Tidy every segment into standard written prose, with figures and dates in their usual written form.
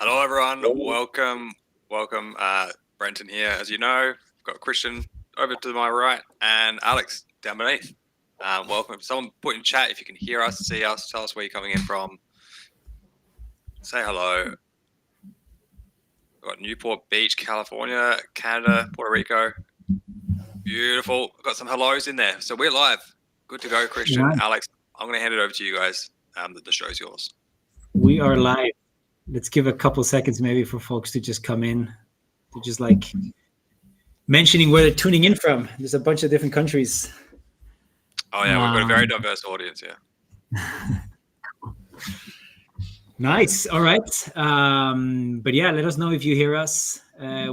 Hello, everyone. Welcome. Brenton here. As you know, I've got Christian over to my right and Alex down beneath. Welcome. Someone put in chat if you can hear us, see us, tell us where you're coming in from. Say hello. We've got Newport Beach, California, Canada, Puerto Rico. Beautiful. We've got some hellos in there. So we're live. Good to go, Christian. Right. Alex, I'm going to hand it over to you guys. The show's yours. We are live. Let's give a couple seconds maybe for folks to just come in. They're just like mentioning where they're tuning in from. There's a bunch of different countries. Oh, yeah. We've got a very diverse audience here. Nice. All right. But yeah, let us know if you hear us.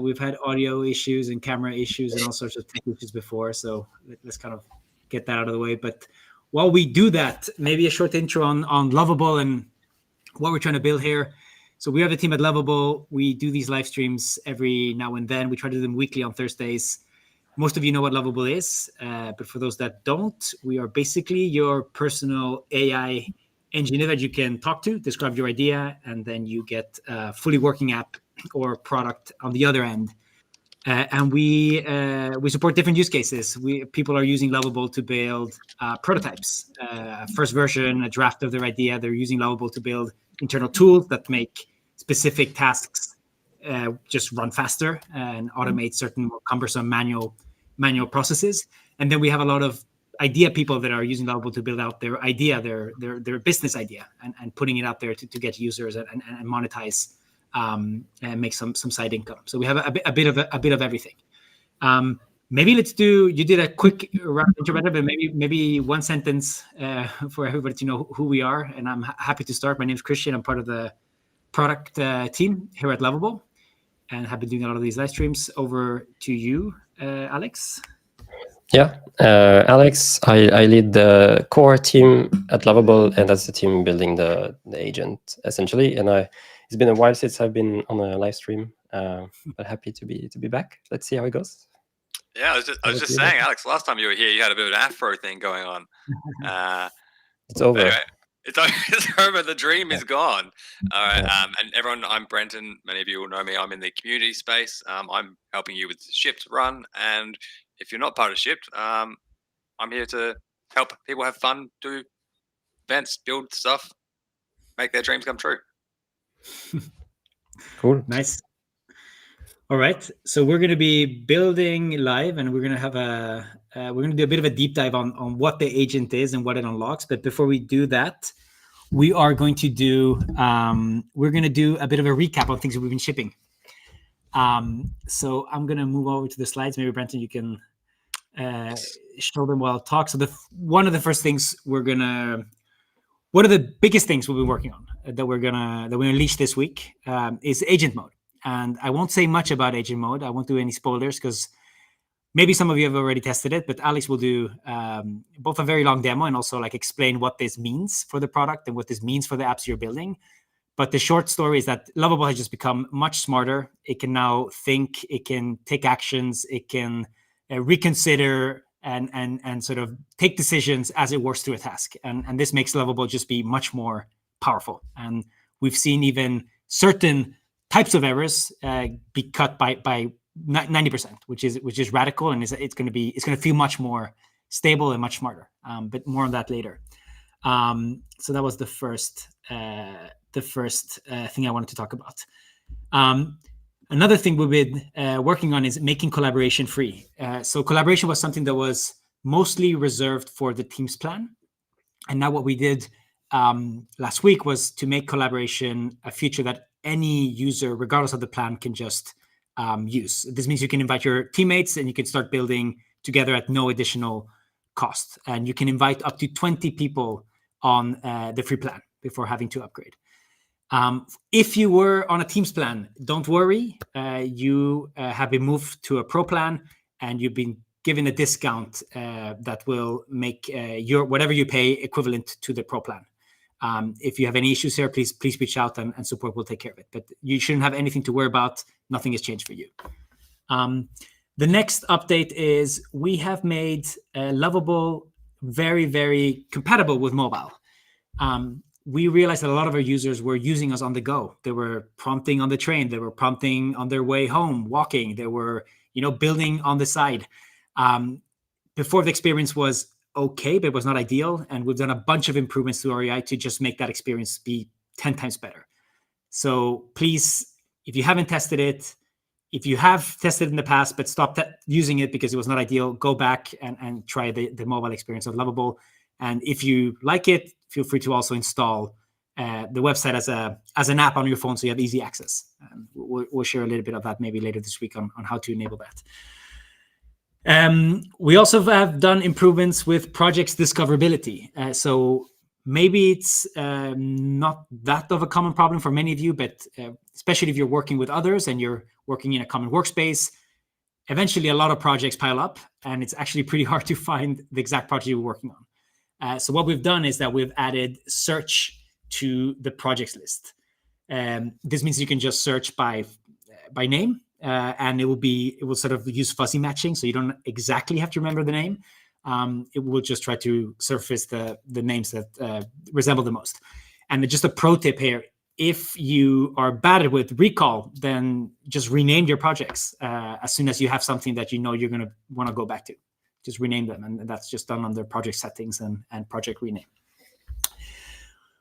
We've had audio issues and camera issues and all sorts of tech issues before. So let's kind of get that out of the way. But while we do that, maybe a short intro on Lovable and what we're trying to build here. So we have the team at Lovable. We do these live streams every now and then. We try to do them weekly on Thursdays. Most of you know what Lovable is, but for those that don't, we are basically your personal AI engineer that you can talk to, describe your idea, and then you get a fully working app or product on the other end. And we support different use cases. People are using Lovable to build prototypes, first version, a draft of their idea. They're using Lovable to build internal tools that make specific tasks just run faster and automate certain more cumbersome manual processes. And then we have a lot of idea people that are using Lovable to build out their idea, their business idea, and putting it out there to get users and monetize. And make some side income. So we have a bit of everything. Maybe let's do. You did a quick round intro, but maybe one sentence for everybody to know who we are. And I'm happy to start. My name is Christian. I'm part of the product team here at Lovable, and have been doing a lot of these live streams. Over to you, Alex. Yeah, Alex. I lead the core team at Lovable, and that's the team building the agent essentially. And it's been a while since I've been on a live stream, but happy to be back. Let's see how it goes. Yeah, I was just saying, Alex, last time you were here, you had a bit of an afro thing going on. It's over. Anyway, it's over. The dream is gone. All right. And everyone, I'm Brenton. Many of you will know me. I'm in the community space. I'm helping you with Shipped Run. And if you're not part of Shipped, I'm here to help people have fun, do events, build stuff, make their dreams come true. Cool. Nice. All right. So we're going to be building live, and we're going to have we're going to do a bit of a deep dive on what the agent is and what it unlocks. But before we do that, we are going to do a bit of a recap on things that we've been shipping. So I'm going to move over to the slides. Maybe Brenton, you can show them while I talk. So one of the first things one of the biggest things we've been working on that we unleash this week is agent mode. And I won't say much about agent mode. I won't do any spoilers because maybe some of you have already tested it, but Alex will do both a very long demo and also like explain what this means for the product and what this means for the apps you're building. But the short story is that Lovable has just become much smarter. It can now think, it can take actions, it can reconsider and sort of take decisions as it works through a task. And this makes Lovable just be much more powerful. And we've seen even certain types of errors be cut by 90%, which is radical, and it's going to feel much more stable and much smarter. But more on that later. So that was the first thing I wanted to talk about. Another thing we've been working on is making collaboration free. So collaboration was something that was mostly reserved for the Teams plan, and now what we did last week was to make collaboration a feature that any user, regardless of the plan, can just use. This means you can invite your teammates and you can start building together at no additional cost. And you can invite up to 20 people on the free plan before having to upgrade. If you were on a Teams plan, don't worry. You have been moved to a Pro plan and you've been given a discount that will make whatever you pay equivalent to the Pro plan. If you have any issues here, please reach out and support will take care of it. But you shouldn't have anything to worry about. Nothing has changed for you. The next update is we have made Lovable very, very compatible with mobile. we realized that a lot of our users were using us on the go. They were prompting on the train. They were prompting on their way home, walking. They were, building on the side. Before, the experience was okay, but it was not ideal. And we've done a bunch of improvements to our AI to just make that experience be 10 times better. So please, if you haven't tested it, if you have tested it in the past but stopped using it because it was not ideal, go back and try the mobile experience of Lovable. And if you like it, feel free to also install the website as an app on your phone, so you have easy access. We'll share a little bit of that maybe later this week on how to enable that. We also have done improvements with projects discoverability. So maybe it's not that of a common problem for many of you, but especially if you're working with others and you're working in a common workspace, eventually a lot of projects pile up, and it's actually pretty hard to find the exact project you're working on. So what we've done is that we've added search to the projects list. This means you can just search by name, and it will sort of use fuzzy matching, so you don't exactly have to remember the name. It will just try to surface the names that resemble the most. And just a pro tip here: if you are bad with recall, then just rename your projects as soon as you have something that you're going to want to go back to. Just rename them, and that's just done under project settings and project rename.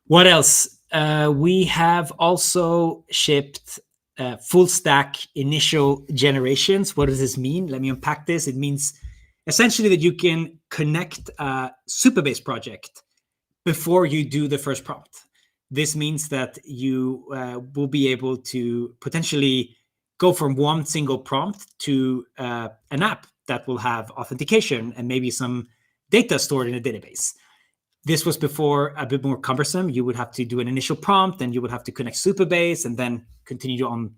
What else? We have also shipped full stack initial generations. What does this mean? Let me unpack this. It means essentially that you can connect a Supabase project before you do the first prompt. This means that you will be able to potentially go from one single prompt to an app that will have authentication and maybe some data stored in a database. This was before a bit more cumbersome. You would have to do an initial prompt, and you would have to connect Supabase and then continue on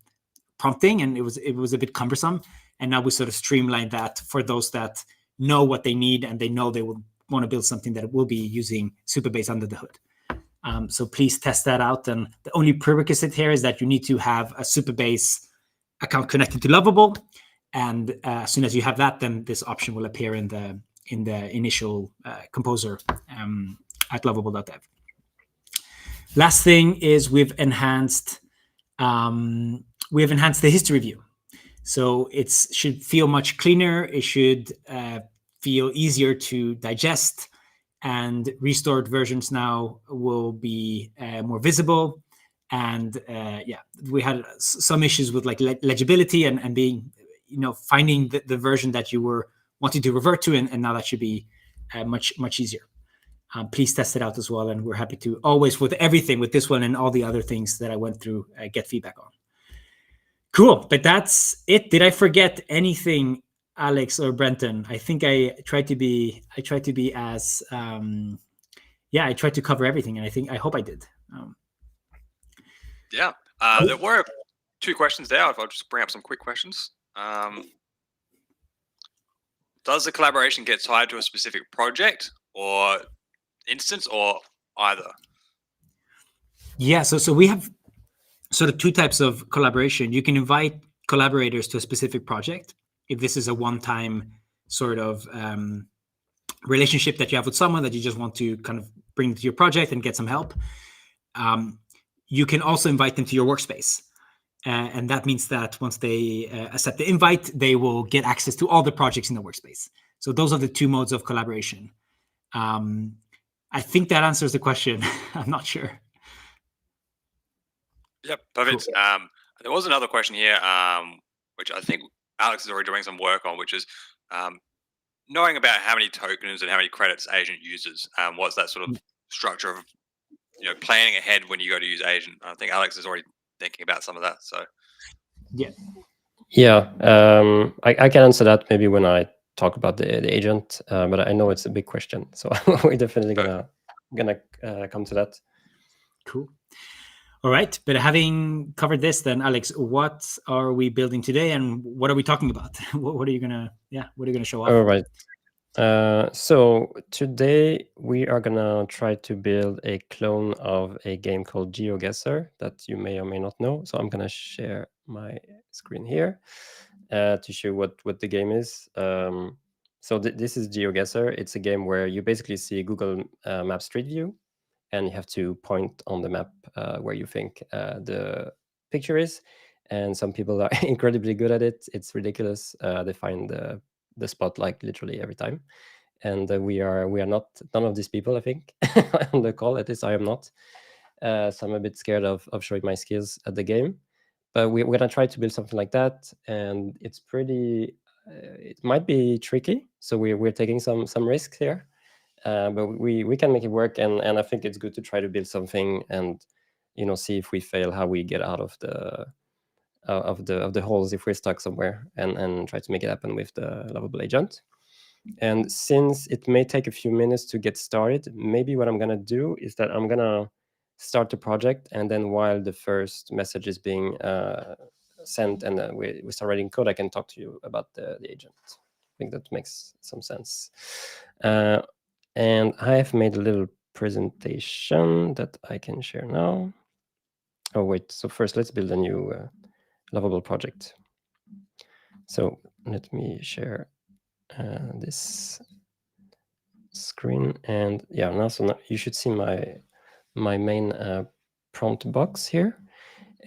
prompting, and it was a bit cumbersome. And now we sort of streamlined that for those that know what they need and they know they will want to build something that will be using Supabase under the hood. So please test that out. And the only prerequisite here is that you need to have a Supabase account connected to Lovable. And as soon as you have that, then this option will appear in the initial composer at lovable.dev. Last thing is we've enhanced the history view. So it should feel much cleaner. It should feel easier to digest, and restored versions now will be more visible. And we had some issues with like legibility and being, finding the version that you were wanting to revert to, and now that should be much easier. Please test it out as well, and we're happy to always, with everything, with this one and all the other things that I went through, get feedback on. Cool, but that's it. Did I forget anything, Alex or Brenton? I think I tried to be as I tried to cover everything, and I hope I did. There were 2 questions there. If I'll just bring up some quick questions. Does the collaboration get tied to a specific project or instance, or either? Yeah, so we have sort of 2 types of collaboration. You can invite collaborators to a specific project if this is a one-time sort of relationship that you have with someone that you just want to kind of bring to your project and get some help. You can also invite them to your workspace. And that means that once they accept the invite, they will get access to all the projects in the workspace. So those are the 2 modes of collaboration. I think that answers the question. I'm not sure. Yep, perfect. Cool. There was another question here, which I think Alex is already doing some work on, which is knowing about how many tokens and how many credits agent uses. What's that sort of structure of planning ahead when you go to use agent? I think Alex is already thinking about some of that. So I can answer that maybe when I talk about the agent, but I know it's a big question, so we're definitely gonna come to that. Cool. All right, but having covered this, then Alex, what are we building today, and what are we talking about? What are you gonna show off? All right. So today we are gonna try to build a clone of a game called GeoGuessr that you may or may not know. So I'm gonna share my screen here to show what the game is. So this is GeoGuessr. It's a game where you basically see Google Maps Street View, and you have to point on the map where you think the picture is. And some people are incredibly good at it. It's ridiculous. They find the spot like literally every time. And we are not none of these people, I think, on the call. At least I am not. So I'm a bit scared of showing my skills at the game. But we're gonna try to build something like that, and it's pretty. It might be tricky, so we're taking some risks here, but we can make it work, and I think it's good to try to build something and see if we fail, how we get out of the holes if we're stuck somewhere, and try to make it happen with the Lovable agent. And since it may take a few minutes to get started, maybe what I'm gonna do is that I'm gonna start the project, and then while the first message is being sent and we start writing code, I can talk to you about the agent. I think that makes some sense. And I have made a little presentation that I can share now. Oh wait, so first let's build a new Lovable project. So let me share this screen, and yeah, now you should see my main prompt box here,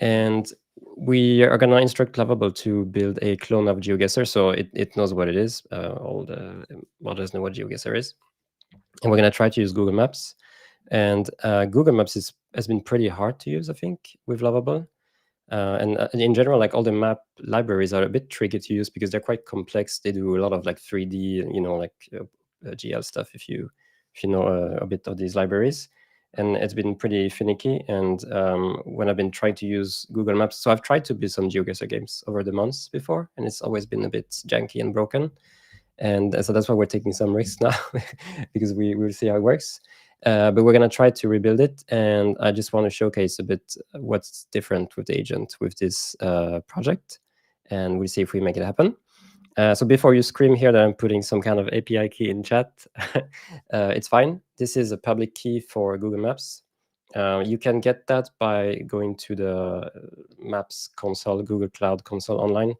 and we are gonna instruct Lovable to build a clone of GeoGuessr, so it knows what it is. All the models know what GeoGuessr is, and we're gonna try to use Google Maps. And Google Maps has been pretty hard to use, I think, with Lovable. And in general, like all the map libraries are a bit tricky to use because they're quite complex. They do a lot of like 3D, like GL stuff. If you know a bit of these libraries, and it's been pretty finicky. And when I've been trying to use Google Maps, so I've tried to build some GeoGuessr games over the months before, and it's always been a bit janky and broken. And so that's why we're taking some risks now because we will see how it works. But we're going to try to rebuild it. And I just want to showcase a bit what's different with the agent with this project. And we'll see if we make it happen. So before you scream here that I'm putting some kind of API key in chat, it's fine. This is a public key for Google Maps. You can get that by going to the Maps console, Google Cloud console online.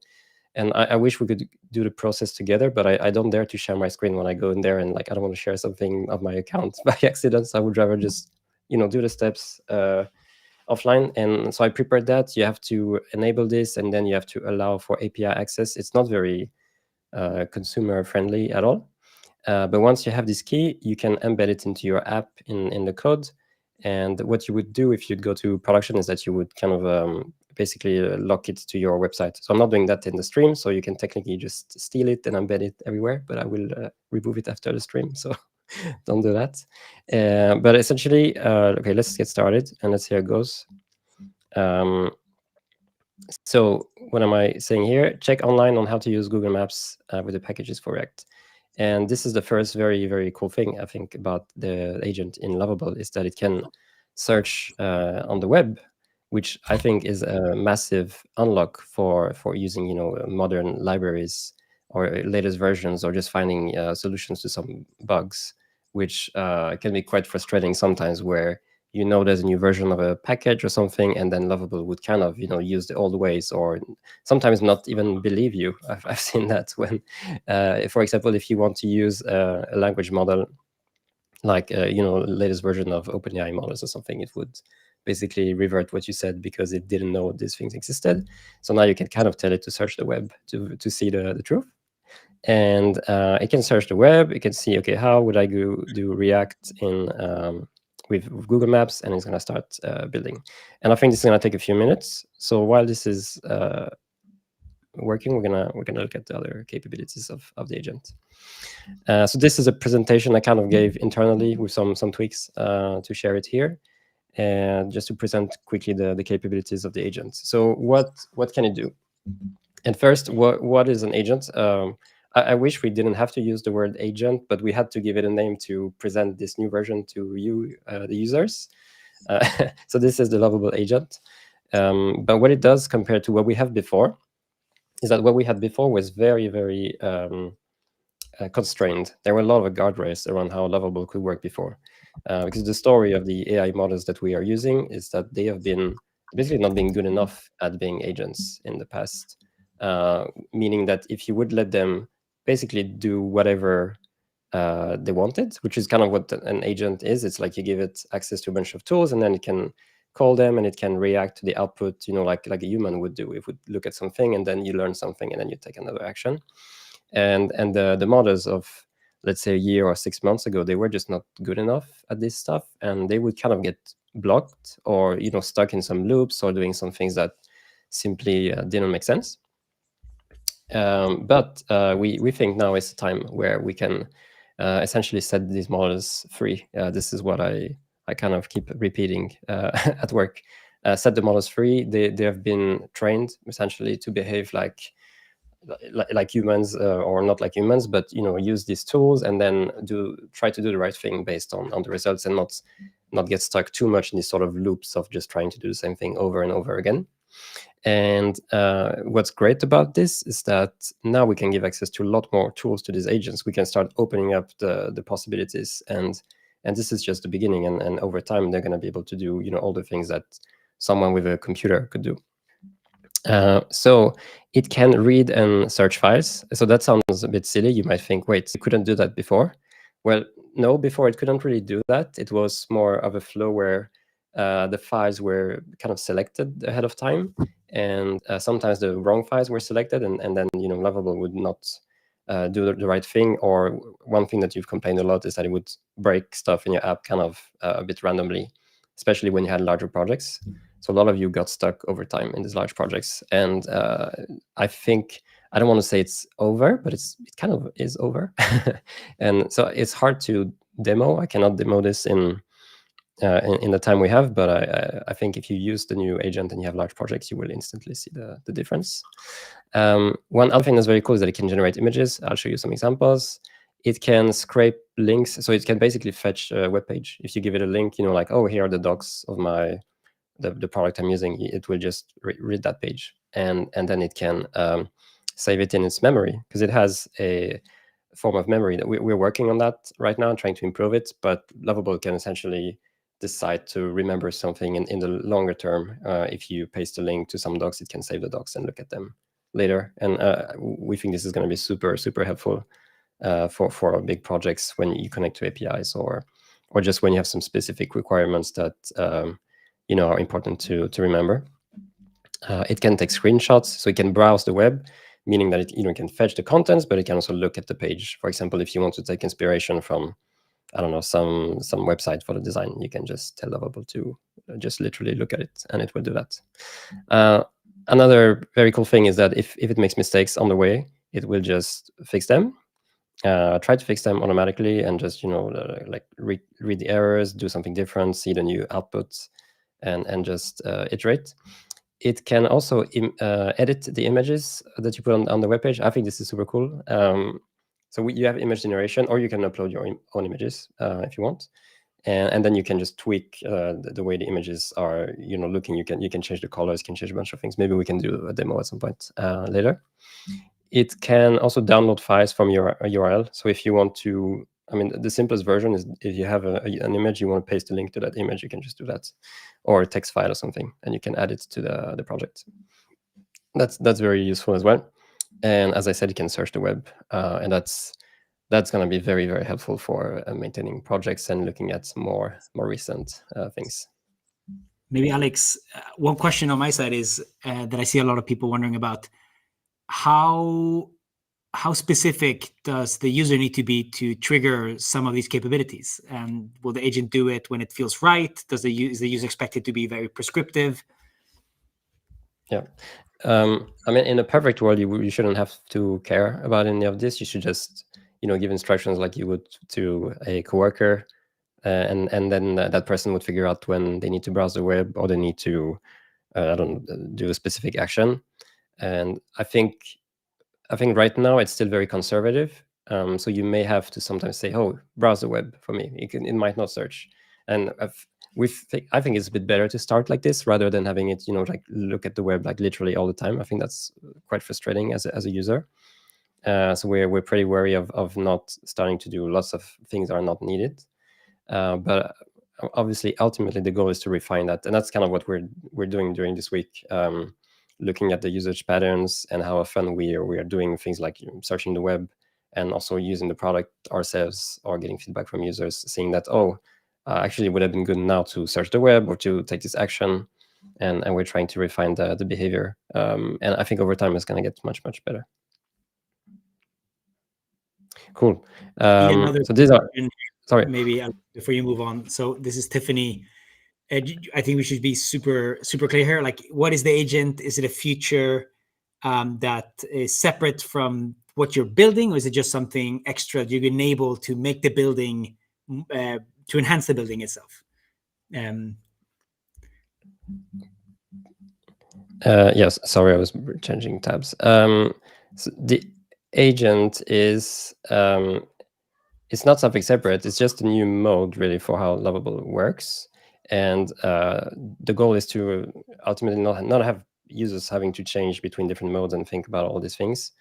And I wish we could do the process together, but I don't dare to share my screen when I go in there, and like I don't want to share something of my account by accident. So I would rather just do the steps offline. And so I prepared that. You have to enable this, and then you have to allow for API access. It's not very consumer friendly at all. But once you have this key, you can embed it into your app in the code. And what you would do if you'd go to production is that you would kind of basically lock it to your website. So I'm not doing that in the stream, so you can technically just steal it and embed it everywhere, but I will remove it after the stream, so don't do that. But essentially, okay, let's get started and let's see how it goes. So what am I saying here? Check online on how to use Google Maps with the packages for React. And this is the first very, very cool thing, I think, about the agent in Lovable is that it can search on the web, which I think is a massive unlock for using, modern libraries or latest versions, or just finding solutions to some bugs, which can be quite frustrating sometimes, where there's a new version of a package or something, and then Lovable would kind of use the old ways, or sometimes not even believe you. I've seen that when, for example, if you want to use a language model, like latest version of OpenAI models or something, it would basically revert what you said because it didn't know these things existed. So now you can kind of tell it to search the web to see the truth. And it can search the web. It can see, okay, how would I do React in with Google Maps, and it's going to start building. And I think this is going to take a few minutes. So while this is working, we're gonna look at the other capabilities of the agent. So this is a presentation I kind of gave internally with some tweaks to share it here, and just to present quickly the capabilities of the agent. So what can it do? And first, what is an agent? I wish we didn't have to use the word agent, but we had to give it a name to present this new version to you, the users. So this is the Lovable agent. But what it does compared to what we have before is that what we had before was very, very constrained. There were a lot of guardrails around how Lovable could work before. Because the story of the AI models that we are using is that they have been basically not being good enough at being agents in the past. Meaning that if you would let them basically do whatever they wanted, which is kind of what an agent is. It's like you give it access to a bunch of tools, and then it can call them, and it can react to the output, like a human would do. It would look at something, and then you learn something, and then you take another action. And the models of, let's say, a year or 6 months ago, they were just not good enough at this stuff, and they would kind of get blocked or stuck in some loops or doing some things that simply didn't make sense. But we think now is the time where we can essentially set these models free. This is what I kind of keep repeating at work. Set the models free. They have been trained essentially to behave like humans, or not like humans, but use these tools and then try to do the right thing based on the results, and not get stuck too much in these sort of loops of just trying to do the same thing over and over again. And what's great about this is that now we can give access to a lot more tools to these agents. We can start opening up the possibilities, and this is just the beginning. And over time, they're going to be able to do all the things that someone with a computer could do. So it can read and search files. So that sounds a bit silly. You might think, wait, it couldn't do that before. Well, no, before it couldn't really do that. It was more of a flow where the files were kind of selected ahead of time, and sometimes the wrong files were selected, and then Lovable would not do the right thing. Or one thing that you've complained a lot is that it would break stuff in your app kind of a bit randomly, especially when you had larger projects. So a lot of you got stuck over time in these large projects, and I think, I don't want to say it's over, but it kind of is over. And so it's hard to demo. I cannot demo this in the time we have, but I think if you use the new agent and you have large projects, you will instantly see the difference. One other thing that's very cool is that it can generate images. I'll show you some examples. It can scrape links, so it can basically fetch a web page. If you give it a link, like, oh, here are the docs of the product I'm using, it will just read that page, and then it can save it in its memory, because it has a form of memory that we're working on that right now, trying to improve it. But Lovable can essentially decide to remember something in the longer term. If you paste a link to some docs, it can save the docs and look at them later. And we think this is going to be super, super helpful for big projects when you connect to APIs, or just when you have some specific requirements that are important to remember. It can take screenshots, so it can browse the web, meaning that it can fetch the contents, but it can also look at the page. For example, if you want to take inspiration from, I don't know, some website for the design, you can just tell Lovable to just literally look at it, and it will do that. Another very cool thing is that if it makes mistakes on the way, it will just fix them. Try to fix them automatically, and just like read the errors, do something different, see the new outputs, and just iterate. It can also edit the images that you put on the webpage. I think this is super cool. So you have image generation, or you can upload your own images if you want, and then you can just tweak the way the images are looking. You can change the colors, you can change a bunch of things. Maybe we can do a demo at some point later. It can also download files from your URL. So if you want to, the simplest version is if you have an image, you want to paste a link to that image, you can just do that, or a text file or something, and you can add it to the project. That's very useful as well. And as I said, you can search the web, and that's going to be very, very helpful for maintaining projects and looking at more recent things. Maybe Alex, one question on my side is that I see a lot of people wondering about: how specific does the user need to be to trigger some of these capabilities? And will the agent do it when it feels right? Is the user expected to be very prescriptive? Yeah. In a perfect world, you shouldn't have to care about any of this. You should just, give instructions like you would to a coworker, and then that person would figure out when they need to browse the web, or they need to, do a specific action. And I think right now it's still very conservative. So you may have to sometimes say, "Oh, browse the web for me." It might not search, and I think it's a bit better to start like this rather than having it, like look at the web like literally all the time. I think that's quite frustrating as a user. So we're pretty wary of not starting to do lots of things that are not needed. But obviously, ultimately, the goal is to refine that, and that's kind of what we're doing during this week. Looking at the usage patterns and how often we are doing things like searching the web, and also using the product ourselves or getting feedback from users, seeing that, actually it would have been good now to search the web or to take this action, and we're trying to refine the behavior. And I think over time it's going to get much, much better. Cool. So these are, sorry. Maybe before you move on. So this is Tiffany. I think we should be super clear here. Like, what is the agent? Is it a feature that is separate from what you're building, or is it just something extra you enable to make the building, to enhance the building itself? Yes, sorry, I was changing tabs. So the agent is it's not something separate. It's just a new mode, really, for how Lovable works. And the goal is to ultimately not have users having to change between different modes and think about all these things.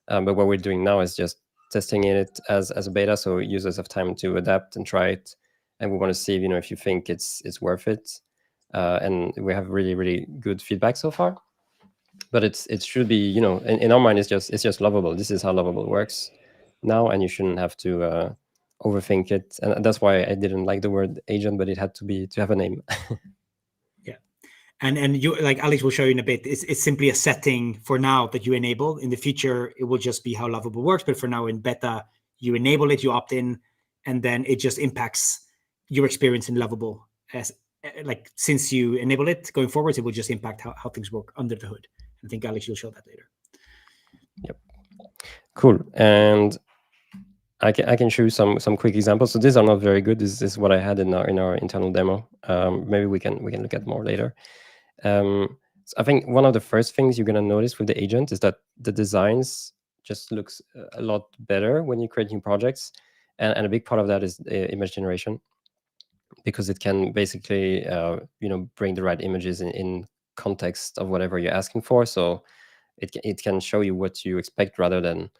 But what we're doing now is just testing it as a beta, so users have time to adapt and try it. And we want to see, if you think it's worth it. And we have really, really good feedback so far. But it should be, in our mind, it's just Lovable. This is how Lovable works now, and you shouldn't have to overthink it. And that's why I didn't like the word agent, but it had to have a name. Yeah, and you, like Alex will show you in a bit, it's simply a setting for now that you enable. In the future, it will just be how Lovable works. But for now, in beta, you enable it, you opt in, and then it just impacts your experience in Lovable. As like, since you enable it, going forward, it will just impact how things work under the hood. I think Alex, you'll show that later. Yep. Cool. And I can show you some quick examples. So these are not very good. This is what I had in our internal demo. Maybe we can look at more later. So I think one of the first things you're going to notice with the agent is that the designs just looks a lot better when you create new projects, and a big part of that is image generation, because it can basically bring the right images in context of whatever you're asking for. So it can show you what you expect, rather than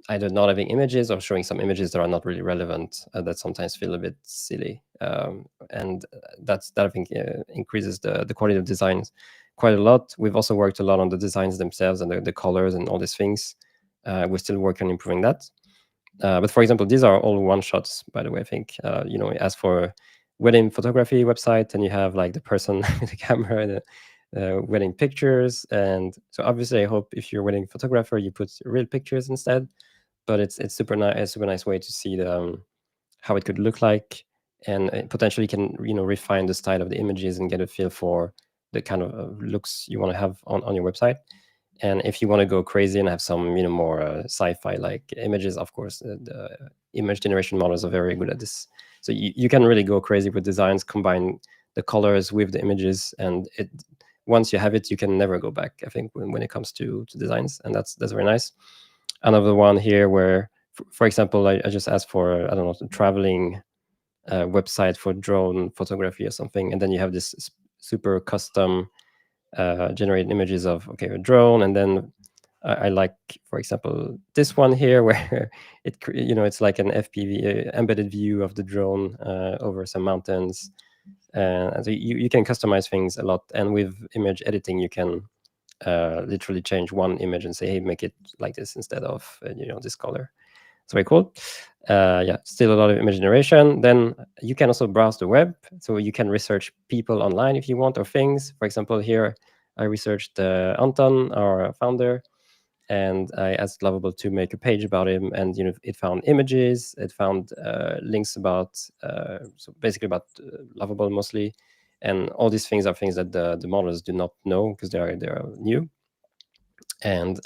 either not having images or showing some images that are not really relevant, that sometimes feel a bit silly. And that I think increases the quality of designs quite a lot. We've also worked a lot on the designs themselves and the colors and all these things. We're still working on improving that. But for example, these are all one-shots, by the way. I think, as for wedding photography website, and you have like the person with the camera, the wedding pictures. And so obviously I hope if you're a wedding photographer, you put real pictures instead. But it's super nice way to see how it could look like, and it potentially can refine the style of the images and get a feel for the kind of looks you want to have on your website. And if you want to go crazy and have some more sci-fi like images, of course the image generation models are very good at this. So you can really go crazy with designs, combine the colors with the images, and once you have it, you can never go back, I think, when it comes to designs. And that's very nice. Another one here where, for example, I just asked for, I don't know, a traveling website for drone photography or something, and then you have this super custom generated images of a drone, and then I like, for example, this one here where it's like an FPV embedded view of the drone over some mountains, and so you can customize things a lot. And with image editing, you can literally change one image and say, hey, make it like this instead of this color. It's very cool. Yeah, still a lot of image generation. Then you can also browse the web, so you can research people online if you want, or things. For example, here I researched Anton, our founder, and I asked Lovable to make a page about him, and it found images, it found links about so basically about Lovable mostly. And all these things are things that the models do not know, because they are new. And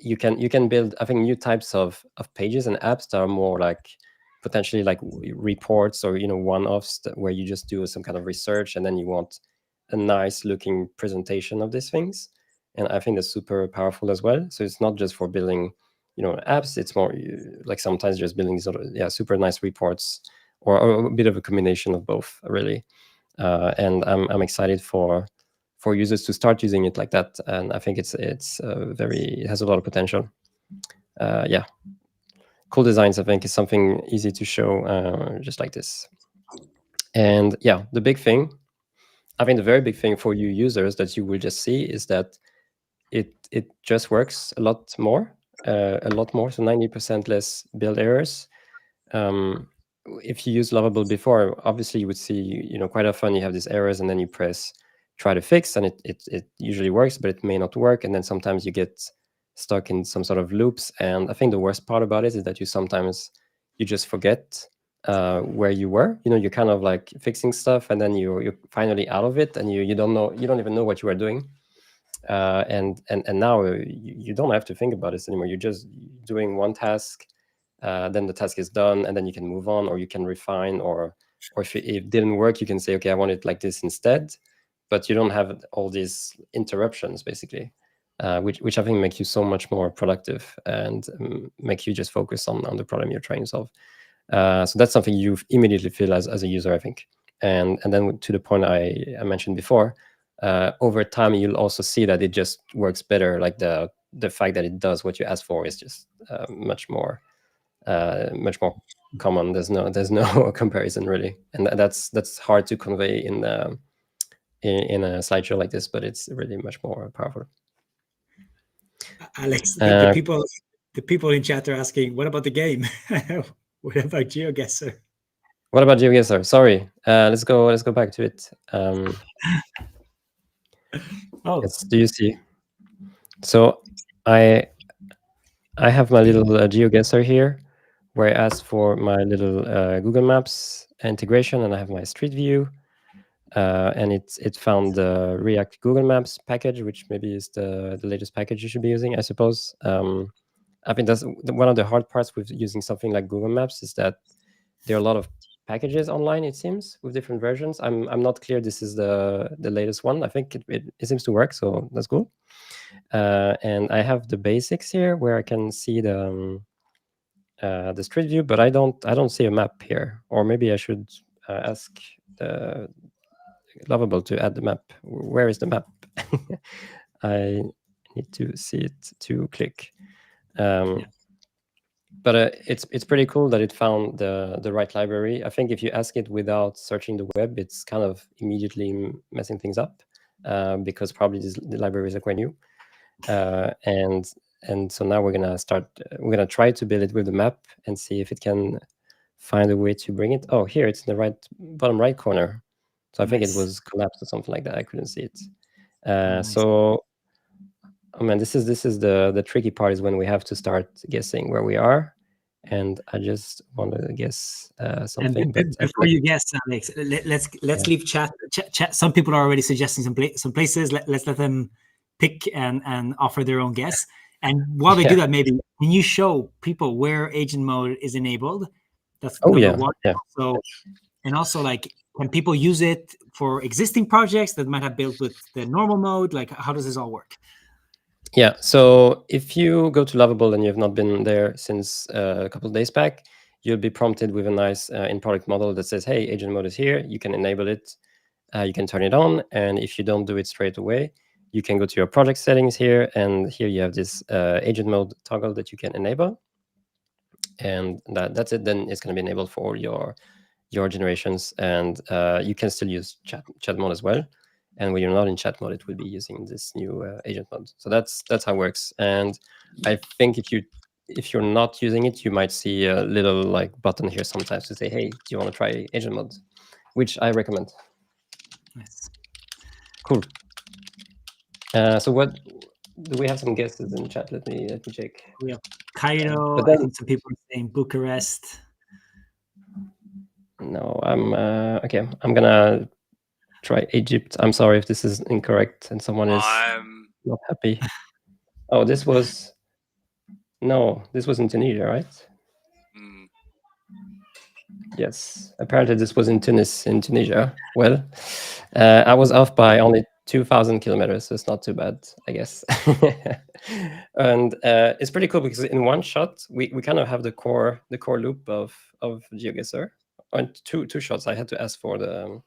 you can build, I think, new types of pages and apps that are more like potentially like reports, or one-offs, where you just do some kind of research and then you want a nice looking presentation of these things. And I think that's super powerful as well. So it's not just for building apps, it's more like sometimes just building sort of super nice reports, or a bit of a combination of both, really. And I'm excited for users to start using it like that. And I think it has a lot of potential. Yeah, cool designs, I think, is something easy to show, just like this. And yeah, the big thing, I think the very big thing for you users that you will just see is that it just works a lot more. a lot more, so 90% less build errors. If you use Lovable before, obviously you would see, quite often you have these errors and then you press try to fix and it usually works, but it may not work. And then sometimes you get stuck in some sort of loops. And I think the worst part about it is that you just forget where you were. You're kind of like fixing stuff and then you're finally out of it and you don't even know what you are doing. And now you don't have to think about this anymore. You're just doing one task, then the task is done, and then you can move on, or you can refine, or if it didn't work, you can say, okay, I want it like this instead. But you don't have all these interruptions, basically, which I think make you so much more productive and make you just focus on the problem you're trying to solve. So that's something you immediately feel as a user, I think. And then to the point I mentioned before, over time you'll also see that it just works better. Like the fact that it does what you ask for is just much more common. There's no comparison really, and that's hard to convey in a slideshow like this, but it's really much more powerful. Alex, the people in chat are asking, what about the game? What about GeoGuessr? What about GeoGuessr? Sorry, let's go back to it. Do you see? So I have my little GeoGuessr here, where I asked for my little Google Maps integration, and I have my Street View, and it found the React Google Maps package, which maybe is the latest package you should be using, I suppose. I think that's one of the hard parts with using something like Google Maps, is that there are a lot of packages online, it seems, with different versions. I'm not clear this is the latest one. I think it seems to work, so that's cool. And I have the basics here where I can see the Street View, but I don't see a map here. Or maybe I should ask the Lovable to add the map. Where is the map? I need to see it to click. But it's pretty cool that it found the right library. I think if you ask it without searching the web, it's kind of immediately messing things up because probably the libraries are quite new. And so now we're gonna try to build it with the map and see if it can find a way to bring it. Oh, here it's in the bottom right corner. So I think it was collapsed or something like that. I couldn't see it. So, oh man, this is the tricky part, is when we have to start guessing where we are. And I just want to guess something. But before you guess, Alex, let's leave chat. Some people are already suggesting some places. Let's let them pick and offer their own guess. And while they do that, maybe can you show people where agent mode is enabled? That's number one. Yeah. So, and also, like, can people use it for existing projects that might have built with the normal mode? Like, how does this all work? Yeah, so if you go to Lovable and you have not been there since a couple of days back, you'll be prompted with a nice in-product model that says, hey, agent mode is here. You can enable it. You can turn it on. And if you don't do it straight away, you can go to your project settings here. And here you have this agent mode toggle that you can enable. And that's it. Then it's going to be enabled for your generations. And you can still use chat mode as well. And when you're not in chat mode, it will be using this new agent mode. So that's how it works. And I think if you're not using it, you might see a little like button here sometimes to say, hey, do you want to try agent mode? Which I recommend. Nice. Cool. So what do we have some guesses in chat? Let me check. We have Cairo. I think some people are saying Bucharest. No, I'm okay. I'm gonna try Egypt. I'm sorry if this is incorrect and someone is not happy. Oh, this was in Tunisia, right? Yes, apparently this was in Tunisia. Well, I was off by only 2,000 kilometers, so it's not too bad, I guess. And it's pretty cool because in one shot we kind of have the core loop of GeoGuessr. On two shots, I had to ask for the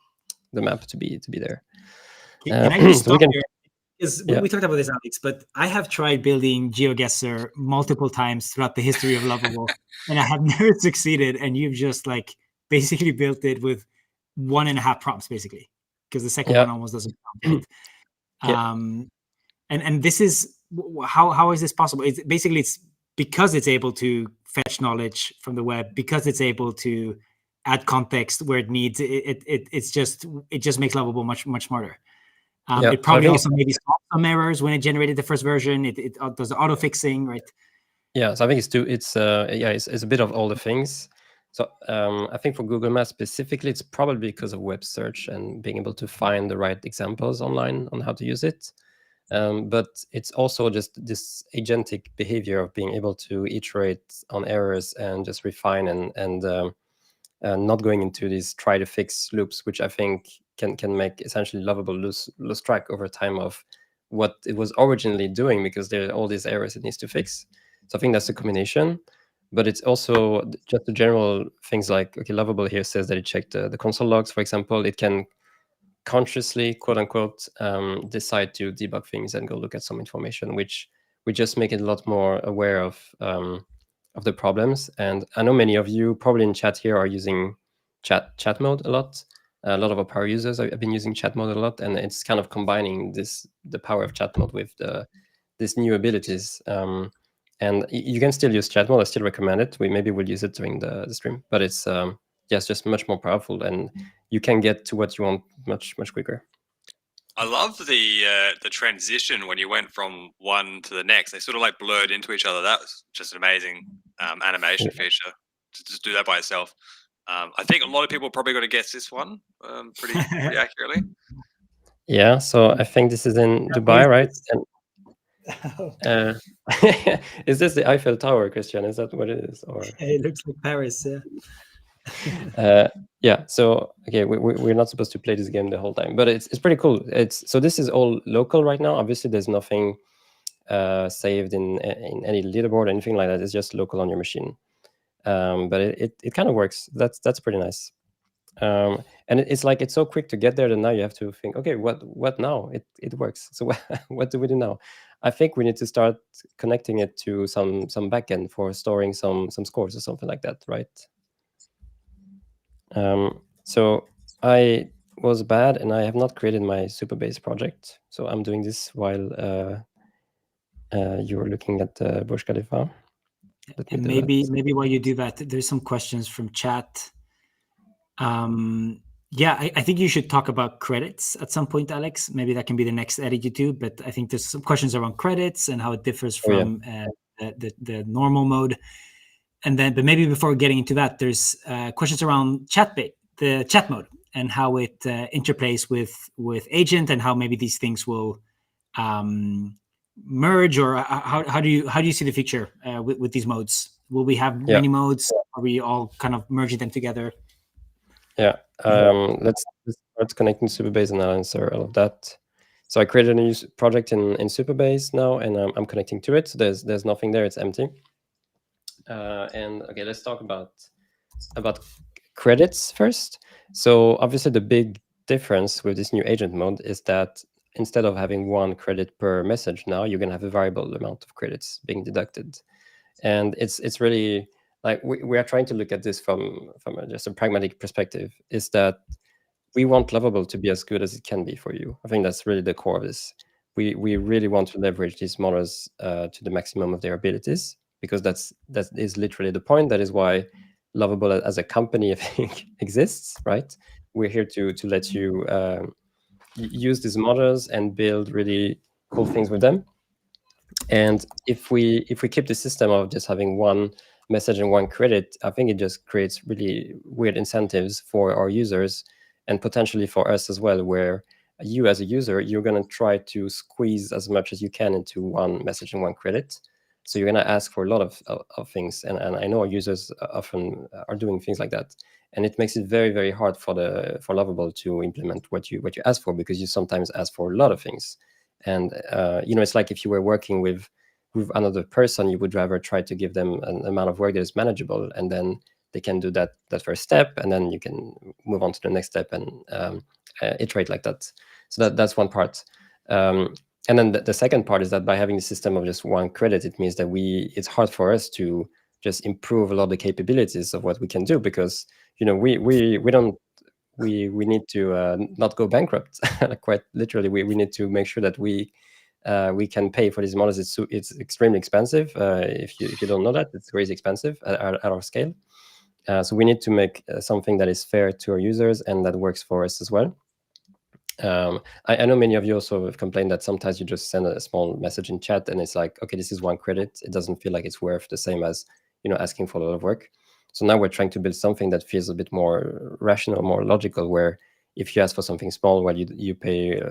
map to be there. Can I just stop here? Because we talked about this, Alex, but I have tried building GeoGuessr multiple times throughout the history of Lovable, and I have never succeeded. And you've just like basically built it with 1.5 prompts, basically, because the second one almost doesn't prompt. And this is how is this possible? It's because it's able to fetch knowledge from the web, because it's able to add context where it needs. It just makes Lovable much smarter. It probably also maybe saw some errors when it generated the first version. It does the auto fixing, right? Yeah, so I think it's a bit of all the things. So I think for Google Maps specifically, it's probably because of web search and being able to find the right examples online on how to use it. But it's also just this agentic behavior of being able to iterate on errors and just refine and not going into these try to fix loops, which I think can make essentially Lovable lose track over time of what it was originally doing, because there are all these errors it needs to fix. So I think that's the combination. But it's also just the general things like, okay, Lovable here says that it checked the console logs, for example. It can consciously, quote unquote, decide to debug things and go look at some information, which we just make it a lot more aware of the problems. And I know many of you probably in chat here are using chat mode a lot. A lot of our power users have been using chat mode a lot, and it's kind of combining the power of chat mode with these new abilities. And you can still use chat mode. I still recommend it. Maybe we'll use it during the stream, but it's just much more powerful, and you can get to what you want much quicker. I love the transition when you went from one to the next. They sort of like blurred into each other. That was just an amazing animation feature to just do that by itself. I think a lot of people are probably going to guess this one pretty accurately. Yeah, so I think this is in Dubai, right? And is this the Eiffel Tower, Christian? Is that what it is? Or it looks like Paris, yeah. Yeah, so okay, we're not supposed to play this game the whole time, but it's pretty cool. So this is all local right now. Obviously, there's nothing saved in any leaderboard or anything like that. It's just local on your machine. But it kind of works. That's pretty nice. And it's like it's so quick to get there that now you have to think, okay, what now? It works. So what do we do now? I think we need to start connecting it to some backend for storing some scores or something like that, right? So I was bad and I have not created my Superbase project. So I'm doing this while you were looking at Burj Khalifa. And maybe while you do that, there's some questions from chat. Yeah, I think you should talk about credits at some point, Alex. Maybe that can be the next edit you do. But I think there's some questions around credits and how it differs from the normal mode. And then, but maybe before getting into that, there's questions around the chat mode, and how it interplays with agent, and how maybe these things will merge, or how do you see the future with these modes? Will we have many modes? Are we all kind of merging them together? Yeah, let's start connecting Superbase and I'll answer all of that. So I created a new project in Superbase now, and I'm connecting to it. So there's nothing there; it's empty. And okay, let's talk about credits first. So obviously, the big difference with this new agent mode is that instead of having 1 credit per message, now you're gonna have a variable amount of credits being deducted, and it's really like we are trying to look at this from just a pragmatic perspective. Is that we want Lovable to be as good as it can be for you. I think that's really the core of this. We really want to leverage these models to the maximum of their abilities, because that is literally the point. That is why Lovable as a company, I think, exists, right? We're here to let you use these models and build really cool things with them. And if we keep the system of just having 1 message and 1 credit, I think it just creates really weird incentives for our users, and potentially for us as well, where you as a user, you're going to try to squeeze as much as you can into 1 message and 1 credit. So you're going to ask for a lot of things, and I know our users often are doing things like that, and it makes it very, very hard for Lovable to implement what you ask for, because you sometimes ask for a lot of things. And it's like if you were working with another person, you would rather try to give them an amount of work that is manageable, and then they can do that first step, and then you can move on to the next step and iterate like that. So that's one part. And then the second part is that by having the system of just 1 credit, it means that it's hard for us to just improve a lot of the capabilities of what we can do, because we need to not go bankrupt. Quite literally, we need to make sure that we we can pay for these models. It's extremely expensive. If you don't know that, it's crazy expensive at our scale. So we need to make something that is fair to our users and that works for us as well. I know many of you also have complained that sometimes you just send a small message in chat and it's like, okay, this is 1 credit. It doesn't feel like it's worth the same as, asking for a lot of work. So now we're trying to build something that feels a bit more rational, more logical, where if you ask for something small, well, you pay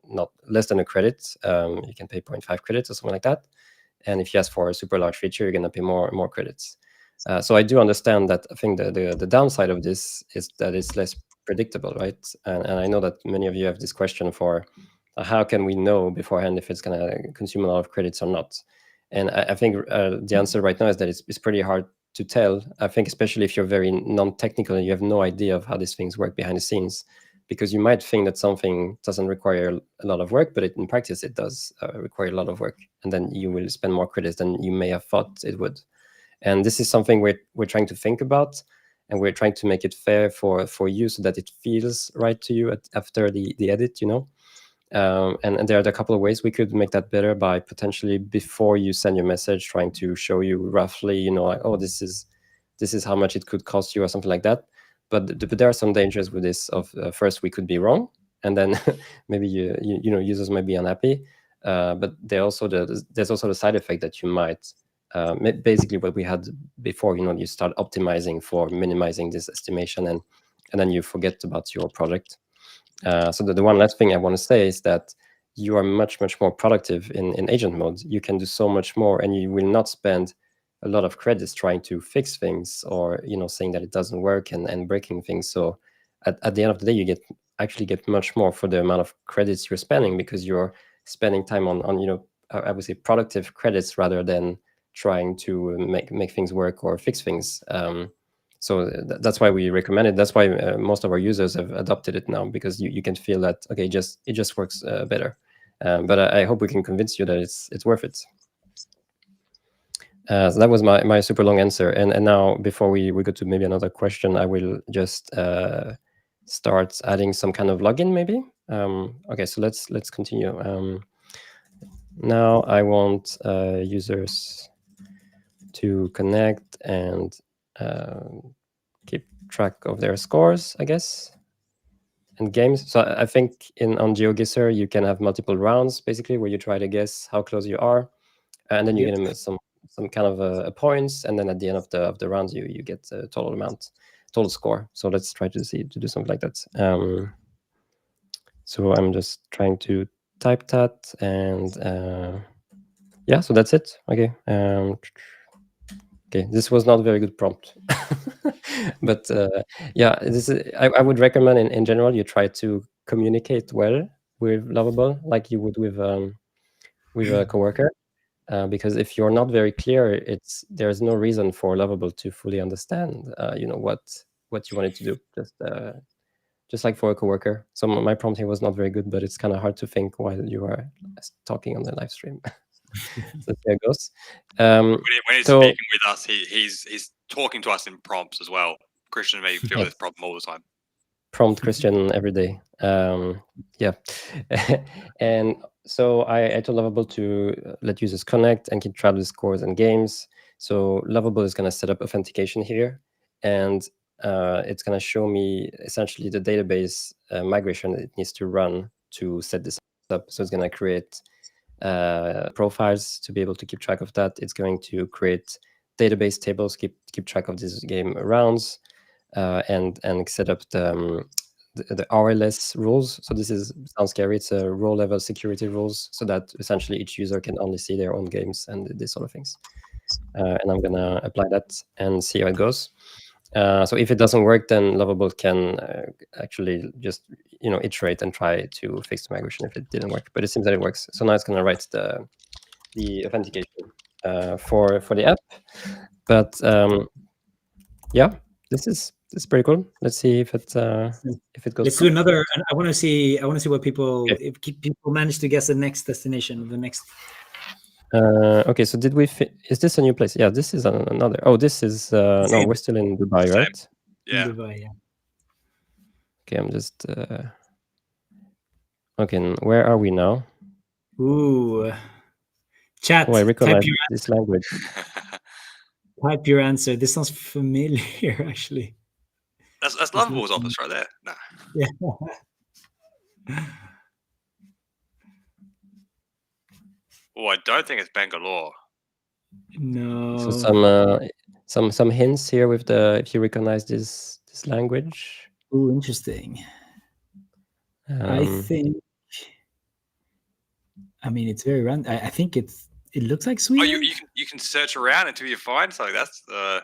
not less than a credit. You can pay 0.5 credits or something like that. And if you ask for a super large feature, you're going to pay more credits. So I do understand that. I think the downside of this is that it's less predictable, right? And I know that many of you have this question for how can we know beforehand if it's going to consume a lot of credits or not? And I think the answer right now is that it's pretty hard to tell. I think especially if you're very non-technical and you have no idea of how these things work behind the scenes, because you might think that something doesn't require a lot of work, but in practice it does require a lot of work, and then you will spend more credits than you may have thought it would. And this is something we're trying to think about, and we're trying to make it fair for you so that it feels right to you after the edit, and there are a couple of ways we could make that better by potentially before you send your message trying to show you roughly, like, oh, this is how much it could cost you or something like that. But there are some dangers with this. Of first, we could be wrong, and then maybe users might be unhappy. But there's also the side effect that you might basically what we had before. You start optimizing for minimizing this estimation, and then you forget about your project. So the one last thing I want to say is that you are much more productive in agent mode. You can do so much more, and you will not spend a lot of credits trying to fix things or saying that it doesn't work and breaking things. So at the end of the day, you actually get much more for the amount of credits you're spending, because you're spending time on I would say productive credits rather than trying to make things work or fix things. So that's why we recommend it. That's why most of our users have adopted it now, because you can feel that, okay, it just works better. But I hope we can convince you that it's worth it. So that was my super long answer. And now, before we go to maybe another question, I will just start adding some kind of login maybe. Okay, so let's continue. Now I want users to connect and keep track of their scores, I guess, and games. So I think on GeoGuessr you can have multiple rounds, basically, where you try to guess how close you are, and then you get some kind of points, and then at the end of the rounds you get the total score. So let's try to do something like that. So I'm just trying to type that, and yeah, so that's it. Okay. Okay, this was not a very good prompt, but yeah, I would recommend in general you try to communicate well with Lovable, like you would with a coworker, because if you're not very clear, there's no reason for Lovable to fully understand, what you wanted to do. Just like for a coworker. So my prompt here was not very good, but it's kind of hard to think while you are talking on the live stream. So there it goes. When he's speaking with us, he's talking to us in prompts as well. Christian may feel this problem all the time. Prompt Christian every day. Yeah. And so I told Lovable to let users connect and keep track of the scores and games. So Lovable is going to set up authentication here, and it's going to show me essentially the database migration that it needs to run to set this up. So it's going to create profiles to be able to keep track of that. It's going to create database tables, keep track of these game rounds, and set up the RLS rules. So this sounds scary. It's a row level security rules, so that essentially each user can only see their own games and these sort of things. And I'm gonna apply that and see how it goes. So if it doesn't work, then Lovable can actually just iterate and try to fix the migration if it didn't work. But it seems that it works. So now it's going to write the authentication for the app. But yeah, this is pretty cool. Let's see if it goes. Let's do another. I want to see what people if people manage to guess the next destination, the next. Okay, so did we? Is this a new place? Yeah, this is another. Oh, this is no. We're still in Dubai, right? Yeah. In Dubai, yeah. Okay, I'm just. Okay, where are we now? Ooh. Chat, Oh, I recognize type this language. your answer. This sounds familiar, actually. That's Lovable's office right there. No. Yeah. Oh, I don't think it's Bangalore. No. So some hints here with if you recognize this language. Ooh, interesting. I think. I mean, it's very random. I think it looks like Sweden. Oh, you can search around until you find something. That's I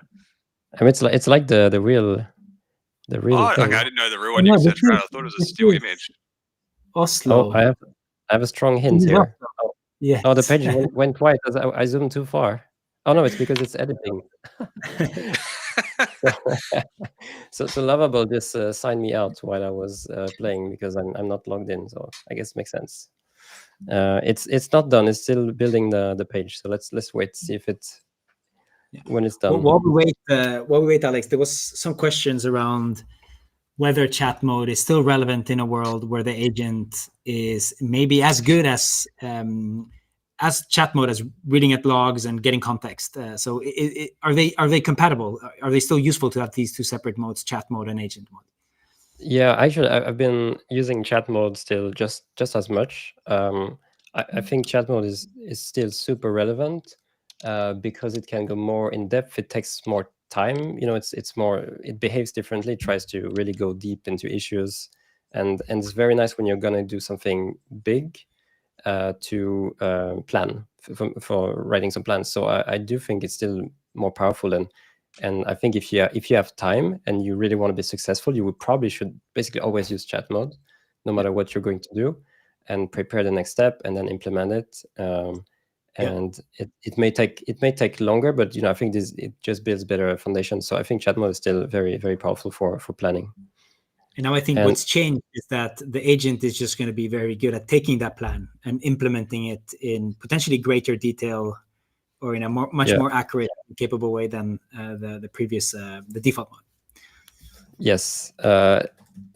mean, it's like the real Oh, thing. okay. I didn't know the real one. You can search around. I thought it was a still image. Oslo. Oh, I have a strong hint here. Yes. Oh, the page went white. I zoomed too far. Oh no, it's because it's editing. so Lovable just signed me out while I was playing because I'm not logged in. So I guess it makes sense. It's not done. It's still building the page. So let's wait, see if when it's done. While we wait, Alex, there was some questions around whether chat mode is still relevant in a world where the agent is maybe as good as chat mode as reading at logs and getting context. So are they compatible? Are they still useful to have these two separate modes, chat mode and agent mode? Yeah, actually, I've been using chat mode still just as much. I think chat mode is still super relevant because it can go more in depth. It takes more time. You know, it behaves differently. It tries to really go deep into issues, and it's very nice when you're gonna do something big to plan for writing some plans. So I do think it's still more powerful, and I think if you have time and you really want to be successful, you should basically always use chat mode, no matter what you're going to do, and prepare the next step and then implement it. And it may take longer, but I think it just builds better foundation. So I think chat mode is still very, very powerful for planning. And now I think what's changed is that the agent is just going to be very good at taking that plan and implementing it in potentially greater detail or in a much more accurate and capable way than the previous the default mode. Yes,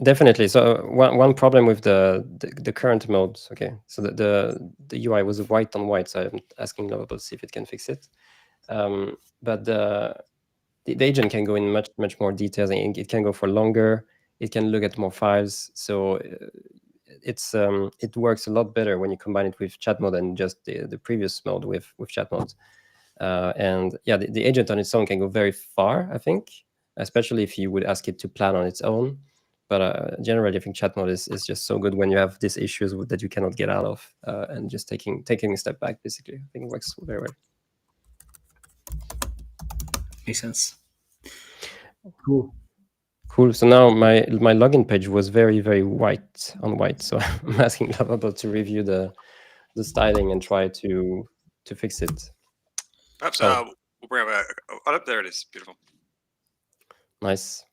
definitely. So one problem with the current mode, okay, so the UI was white on white, so I'm asking Lovable to see if it can fix it. But the agent can go in much more details, and it can go for longer. It can look at more files. So it works a lot better when you combine it with chat mode than just the previous mode with chat mode. And yeah, the agent on its own can go very far, I think, especially if you would ask it to plan on its own. But generally, I think chat mode is just so good when you have these issues that you cannot get out of, and just taking a step back, basically. I think it works very well. Makes sense. Cool. So now my login page was very, very white on white. So I'm asking Lovable to review the styling and try to fix it. Perhaps we'll bring up there. It is beautiful. Nice,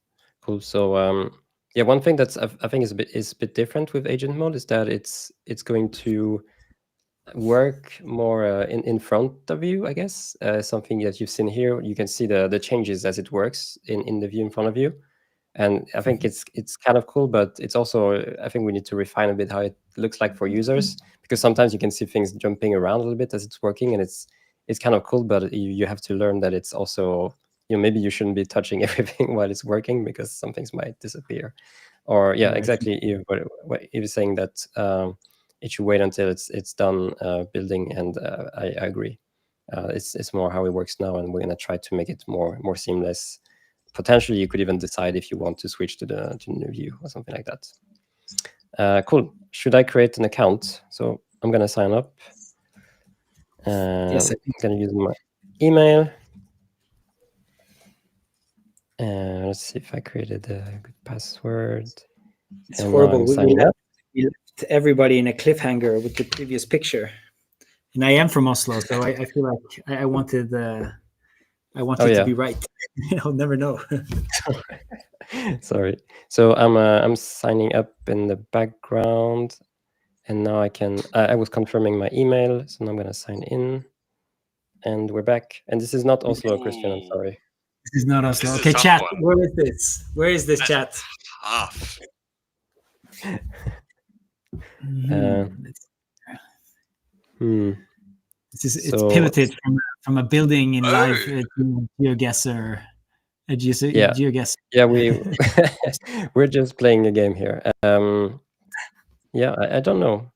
cool. So yeah, one thing that's I think is a bit different with agent mode is that it's going to work more in front of you, I guess. Something that you've seen here, you can see the changes as it works in the view in front of you. And I think it's kind of cool, but it's also, I think we need to refine a bit how it looks like for users, because sometimes you can see things jumping around a little bit as it's working, and it's kind of cool, but you have to learn that it's also, maybe you shouldn't be touching everything while it's working because some things might disappear. Or exactly, you're saying that it should wait until it's done building, and I agree. It's more how it works now, and we're gonna try to make it more seamless. Potentially, you could even decide if you want to switch to the new view or something like that. Cool. Should I create an account? So I'm going to sign up. Yes, I'm going to use my email. Let's see if I created a good password. It's horrible. We left everybody in a cliffhanger with the previous picture. And I am from Oslo, so I feel like I wanted to be right. I'll never know. Sorry. So I'm signing up in the background, and now I can. I was confirming my email, so now I'm gonna sign in, and we're back. And this is not Oslo, Christian. I'm sorry. This is not Oslo. Okay, chat. Where is this? Where is this chat? It's So- pivoted from a building in live Oh. to GeoGuessr. Yeah. GeoGuessr. Yeah, we're just playing a game here. Yeah, I don't know.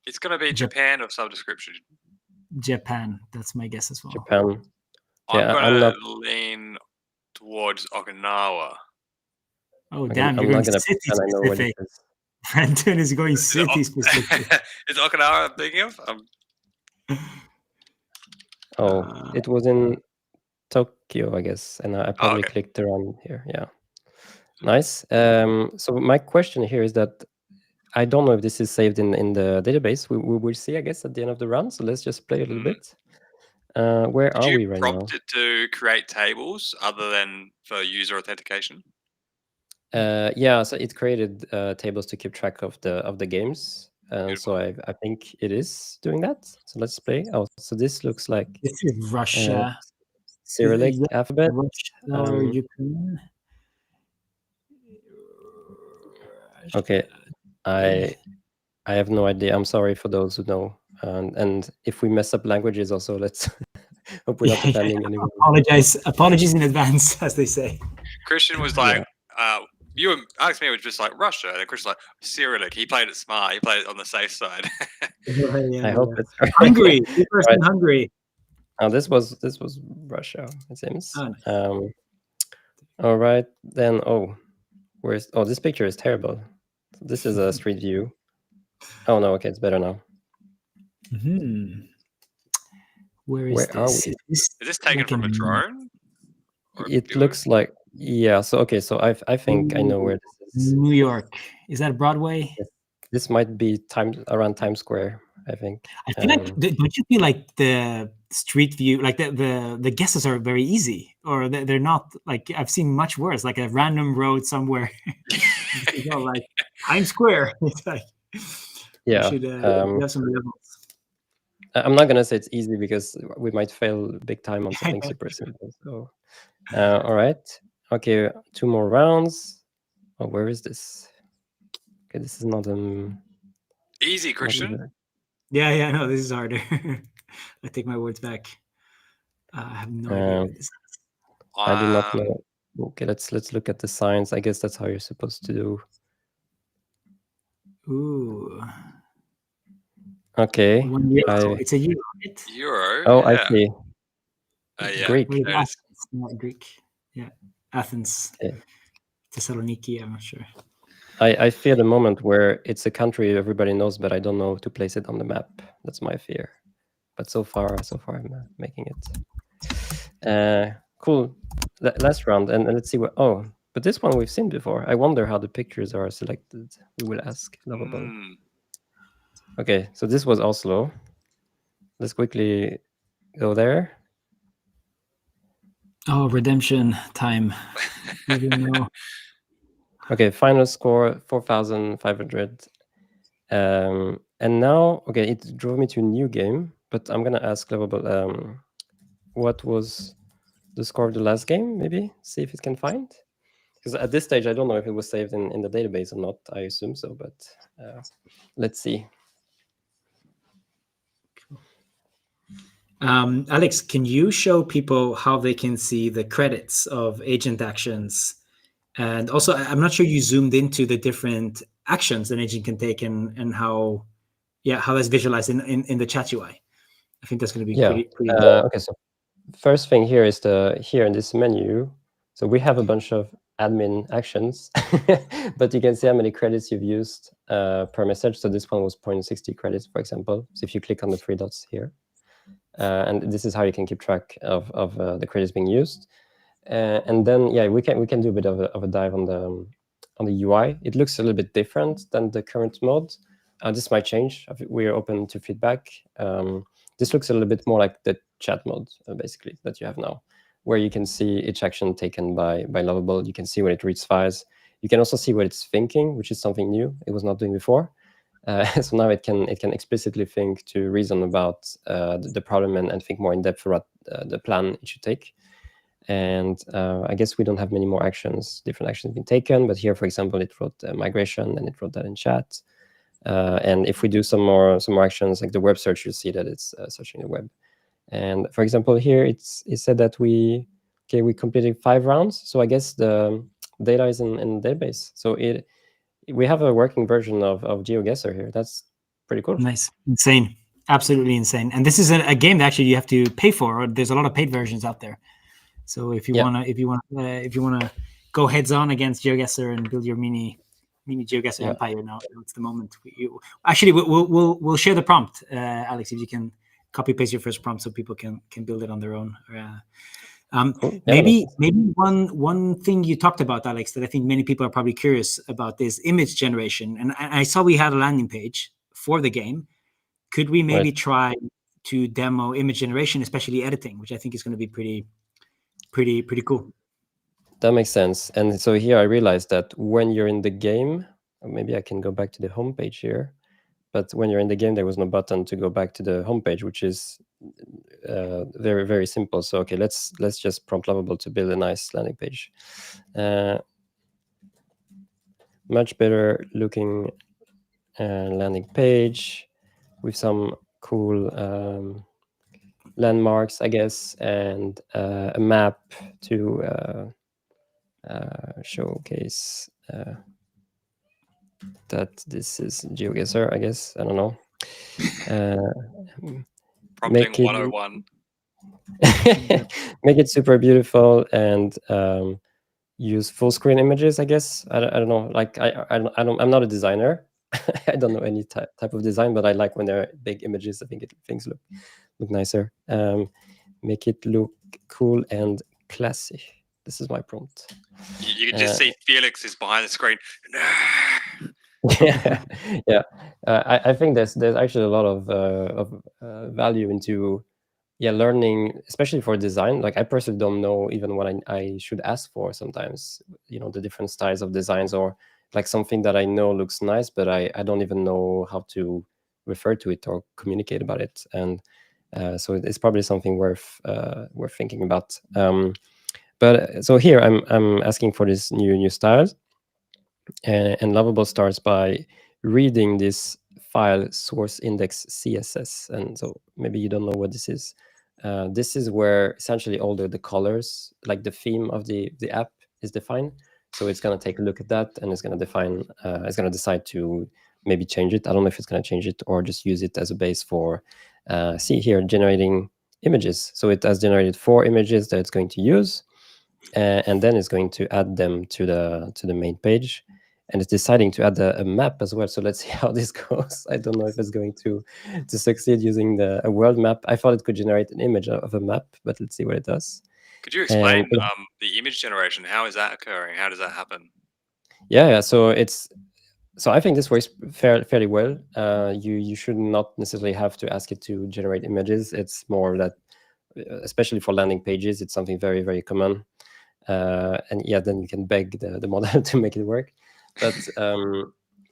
It's going to be Japan of some description. Japan. That's my guess as well. Japan. I'm Yeah, going I'm to not. lean towards Okinawa. Oh, Okay, damn! I'm You're not going gonna city pretend I know what it specific. is. Anton is going city specific. Is Okinawa I'm thinking of? Oh, it was in Tokyo, I guess, and I probably okay. clicked around here. Yeah, nice. So my question here is that I don't know if this is saved in the database. We will see, I guess, at the end of the run. So let's just play a little bit. Where Did are you we right now? prompt it to create tables other than for user authentication? Yeah, so it created tables to keep track of the games. So Beautiful. I think it is doing that. So let's play. Oh, so this looks like This is Russia. Cyrillic Yeah, alphabet. Russia or Ukraine. Okay, I have no idea. I'm sorry for those who know. And if we mess up languages, also let's hope we're not offending anyone. Apologies in advance, as they say. Christian was like, you and Alex me was just like Russia, and then Christian's like Cyrillic. He played it smart. He played it on the safe side. I hope it's right. Hungary. First in Right. Hungary. Oh, this was Russia, it seems. Oh, nice. All right, then. Oh, this picture is terrible. This is a street view. Oh no, okay, it's better now. Where Where are this? we? Is this taken like from a in- drone? Or a It video? looks like, yeah. So okay, so I think I know where this is. New York. Is that Broadway? This might be around Times Square, I think. I feel like, don't you feel like the street view, like the guesses are very easy, or they're not? Like, I've seen much worse, like a random road somewhere. You know, like Times Square. It's like, Yeah. you should have some levels. I'm not gonna say it's easy because we might fail big time on something super simple. So, all right, okay, 2 more rounds. Oh, where is this? Okay, this is not Easy, Christian. Yeah, no, this is harder. I take my words back. I have no idea what this is. I do not know. Okay, let's look at the signs. I guess that's how you're supposed to do. Ooh. Okay. It's a euro, right? Euro. Oh, yeah. I see. Yeah. Greek. Wait, Athens, not Greek. Yeah, Athens. Okay. Thessaloniki, I'm not sure. I fear the moment where it's a country everybody knows, but I don't know to place it on the map. That's my fear. But so far I'm making it. Cool. Last round, and let's see what. Oh, but this one we've seen before. I wonder how the pictures are selected. We will ask Lovable. Okay, so this was Oslo. Let's quickly go there. Oh, redemption time. Okay, final score 4,500. And now, okay, it drove me to a new game, but I'm gonna ask Lovable, what was the score of the last game? Maybe see if it can find. Because at this stage, I don't know if it was saved in the database or not. I assume so, but let's see. Alex, can you show people how they can see the credits of agent actions? And also, I'm not sure you zoomed into the different actions an agent can take and how that's visualized in the chat UI. I think that's going to be pretty okay, so first thing here is here in this menu. So we have a bunch of admin actions, but you can see how many credits you've used per message. So this one was 0.60 credits, for example. So if you click on the 3 dots here, and this is how you can keep track of the credits being used. And then, yeah, we can do a bit of a dive on the UI. It looks a little bit different than the current mode. This might change. We are open to feedback. This looks a little bit more like the chat mode, basically, that you have now, where you can see each action taken by Lovable. You can see when it reads files. You can also see what it's thinking, which is something new it was not doing before. So now it can explicitly think to reason about the problem and think more in depth about the plan it should take. And I guess we don't have many more actions, different actions being taken. But here, for example, it wrote migration, and it wrote that in chat. And if we do some more actions like the web search, you see that it's searching the web. And for example, here it said that we completed 5 rounds. So I guess the data is in the database. So we have a working version of GeoGuessr here. That's pretty cool. Nice, insane, absolutely insane. And this is a game that actually you have to pay for. Or there's a lot of paid versions out there. So if you wanna go heads on against GeoGuessr and build your mini GeoGuessr empire, now it's the moment. Actually we'll share the prompt, Alex, if you can copy paste your first prompt so people can build it on their own. Cool. Maybe one thing you talked about, Alex, that I think many people are probably curious about is image generation. And I saw we had a landing page for the game. Could we maybe try to demo image generation, especially editing, which I think is going to be pretty cool. That makes sense. And so here I realized that when you're in the game, maybe I can go back to the homepage here. But when you're in the game, there was no button to go back to the homepage, which is very, very simple. So okay, let's just prompt Lovable to build a nice landing page. Much better looking landing page with some cool landmarks, I guess, and a map to showcase that this is GeoGuessr, I guess. I don't know. Prompting 101. Make it super beautiful and use full screen images, I guess. I don't know. Like I'm not a designer. I don't know any type of design, but I like when there are big images. I think things look nicer. Make it look cool and classy. This is my prompt. You can just see Felix is behind the screen. Yeah. I think there's actually a lot of value into learning, especially for design. Like I personally don't know even what I should ask for sometimes. The different styles of designs, or like something that I know looks nice, but I don't even know how to refer to it or communicate about it. And so it's probably something worth thinking about. But so here I'm asking for this new styles, and Lovable starts by reading this file source index CSS. And so maybe you don't know what this is. This is where essentially all the colors, like the theme of the app, is defined. So it's going to take a look at that, and it's going to define. It's going to decide to maybe change it. I don't know if it's going to change it or just use it as a base for. See here, generating images. So it has generated 4 images that it's going to use, and then it's going to add them to the main page. And it's deciding to add a map as well. So let's see how this goes. I don't know if it's going to succeed using a world map. I thought it could generate an image of a map, but let's see what it does. Could you explain the image generation? How is that occurring? How does that happen? Yeah. So I think this works fairly well. You should not necessarily have to ask it to generate images. It's more that, especially for landing pages, it's something very, very common. And then you can beg the model to make it work. But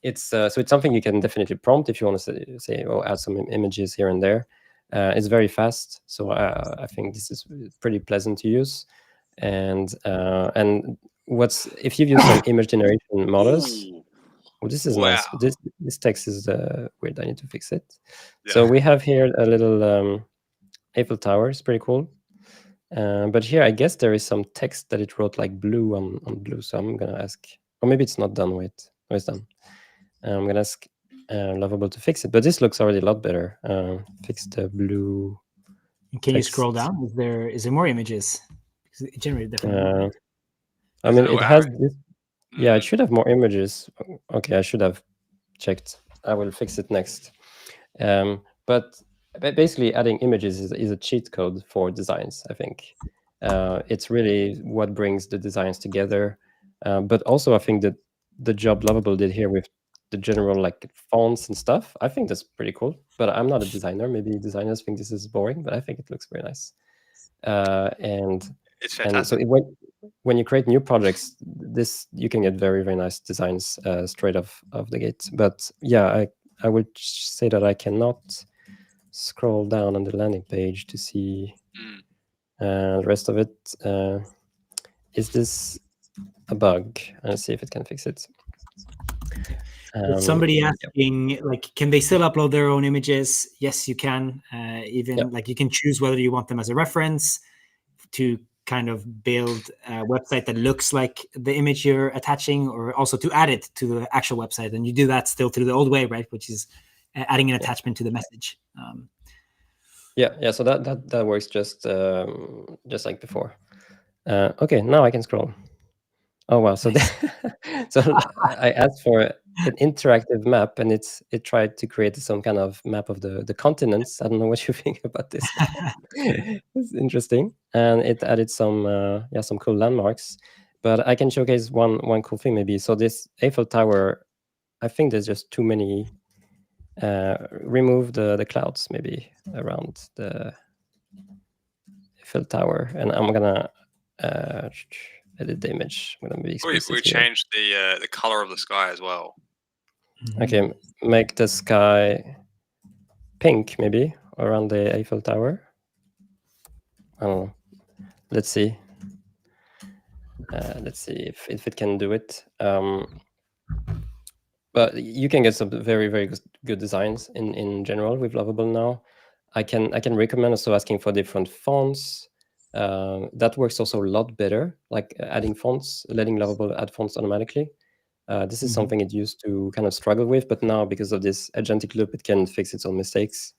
it's something you can definitely prompt if you want to say add some images here and there. It's very fast, so I think this is pretty pleasant to use. And if you've used some image generation models. Oh, this is nice. This text is weird. I need to fix it. Yeah. So we have here a little Eiffel Tower. It's pretty cool. But here, I guess there is some text that it wrote like blue on blue. So I'm going to ask, or maybe it's not done. Wait, no, it's done. I'm going to ask Lovable to fix it. But this looks already a lot better. Fix the blue. Can text. You scroll down? Is there more images? Because it generated different. I mean, it has this. Yeah, it should have more images. Okay, I should have checked. I will fix it next. But basically, adding images is a cheat code for designs, I think. It's really what brings the designs together. But also, I think that the job Lovable did here with the general like fonts and stuff, I think that's pretty cool. But I'm not a designer. Maybe designers think this is boring, but I think it looks very nice. And it's fantastic. And so when you create new projects, you can get very, very nice designs straight off the gate. But yeah, I would say that I cannot scroll down on the landing page to see the rest of it. Is this a bug? Let's see if it can fix it. With somebody asking, like, can they still upload their own images? Yes, you can. Like, you can choose whether you want them as a reference to kind of build a website that looks like the image you're attaching, or also to add it to the actual website. And you do that still through the old way, right? Which is adding an attachment to the message. So that works just like before. Okay, now I can scroll. Oh wow! So Nice. so I asked for an interactive map, and it tried to create some kind of map of the continents. I don't know what you think about this. It's interesting, and it added some cool landmarks. But I can showcase one cool thing maybe. So this Eiffel Tower, I think there's just too many. Remove the clouds maybe around the Eiffel Tower, and I'm gonna edit the image. I'm gonna be explicit We here. changed the color of the sky as well. Okay, make the sky pink maybe around the Eiffel Tower. I don't know. Let's see. Let's see if it can do it. But you can get some very, very good designs in general with Lovable now. I can recommend also asking for different fonts. That works also a lot better, like adding fonts, letting Lovable add fonts automatically. This is something it used to kind of struggle with, but now because of this agentic loop, it can fix its own mistakes.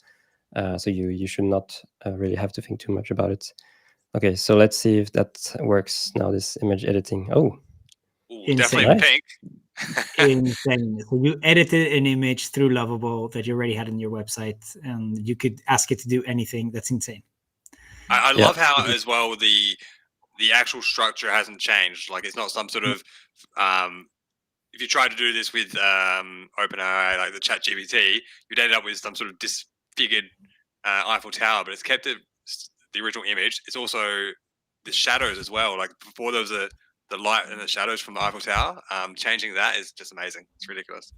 So you should not really have to think too much about it. Okay, so let's see if that works now, this image editing. Oh, definitely nice. pink. Insane. So you edited an image through Lovable that you already had in your website, and you could ask it to do anything. That's insane. I love how as well the actual structure hasn't changed. Like, it's not some sort of if you try to do this with OpenAI, like the ChatGPT, you'd end up with some sort of disfigured Eiffel Tower, but it's kept the original image. It's also the shadows as well. Like, before there was the light and the shadows from the Eiffel Tower. Changing that is just amazing. It's ridiculous.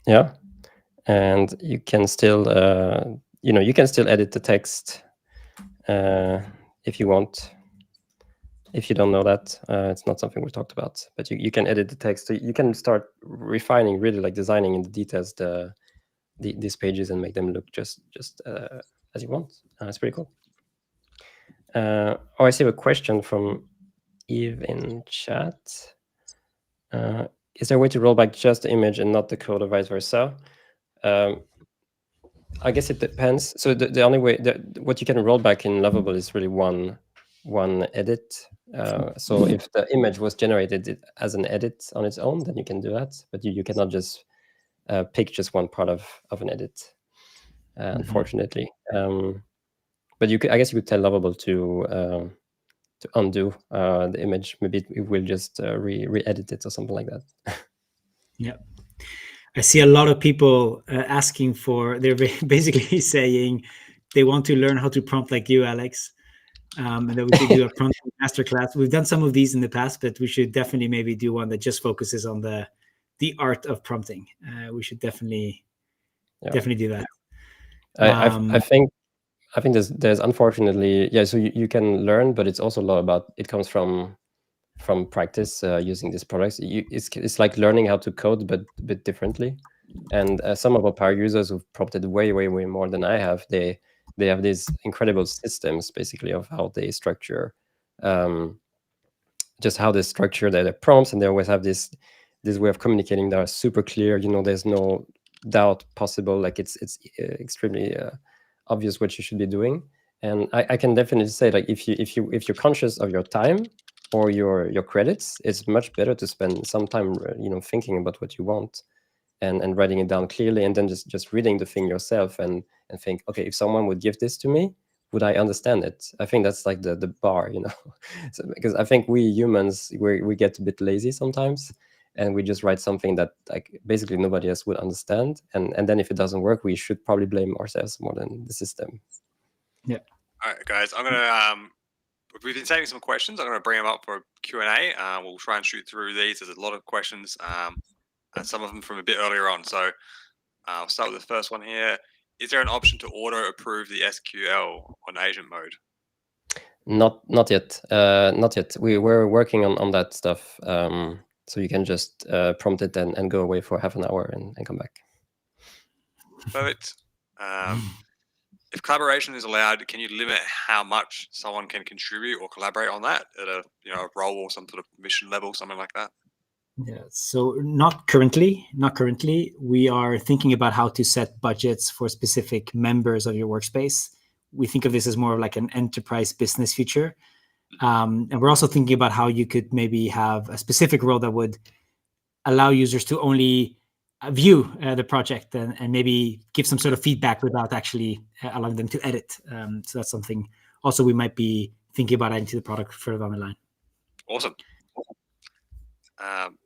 Yeah, and you can still you can still edit the text if you want. If you don't know that, it's not something we talked about, but you can edit the text. So you can start refining, really like designing in the details these pages and make them look just as you want. It's pretty cool. I see a question from Eve in chat. Is there a way to roll back just the image and not the code, or vice versa? I guess it depends. So the only way what you can roll back in Lovable is really one edit. So if the image was generated as an edit on its own, then you can do that. But you cannot just pick just one part of an edit, unfortunately. But I guess you could tell Lovable to undo the image. Maybe it will just re-edit it or something like that. Yeah. I see a lot of people asking for, they're basically saying they want to learn how to prompt like you, Alex. And that we could do a prompt masterclass. We've done some of these in the past, but we should definitely maybe do one that just focuses on the art of prompting. We should definitely do that. I think there's unfortunately, so you can learn, but it's also a lot about, it comes from practice using these products. It's like learning how to code, but a bit differently. And some of our power users who've prompted way more than I have, they have these incredible systems basically of how they structure, just how they structure their prompts, and they always have this way of communicating that are super clear. There's no doubt possible. Like it's extremely obvious what you should be doing. And I can definitely say, like, if you're conscious of your time or your credits, it's much better to spend some time thinking about what you want and writing it down clearly, and then just reading the thing yourself and think, okay, if someone would give this to me, would I understand it? I think that's like the bar, so, because I think we humans, we get a bit lazy sometimes, and we just write something that like basically nobody else would understand, and then if it doesn't work, we should probably blame ourselves more than the system. Yeah. All right, guys, I'm gonna we've been saving some questions. I'm going to bring them up for Q&A. We'll try and shoot through these. There's a lot of questions, and some of them from a bit earlier on. So I'll start with the first one here. Is there an option to auto-approve the SQL on agent mode? Not yet. Not yet. We were working on that stuff. So you can just prompt it and go away for half an hour and come back. Perfect. If collaboration is allowed, can you limit how much someone can contribute or collaborate on that at a role or some sort of mission level, something like that? Yeah, so not currently. We are thinking about how to set budgets for specific members of your workspace. We think of this as more of like an enterprise business feature. And we're also thinking about how you could maybe have a specific role that would allow users to only view the project and maybe give some sort of feedback without actually allowing them to edit. So that's something also we might be thinking about adding to the product further down the line. Awesome.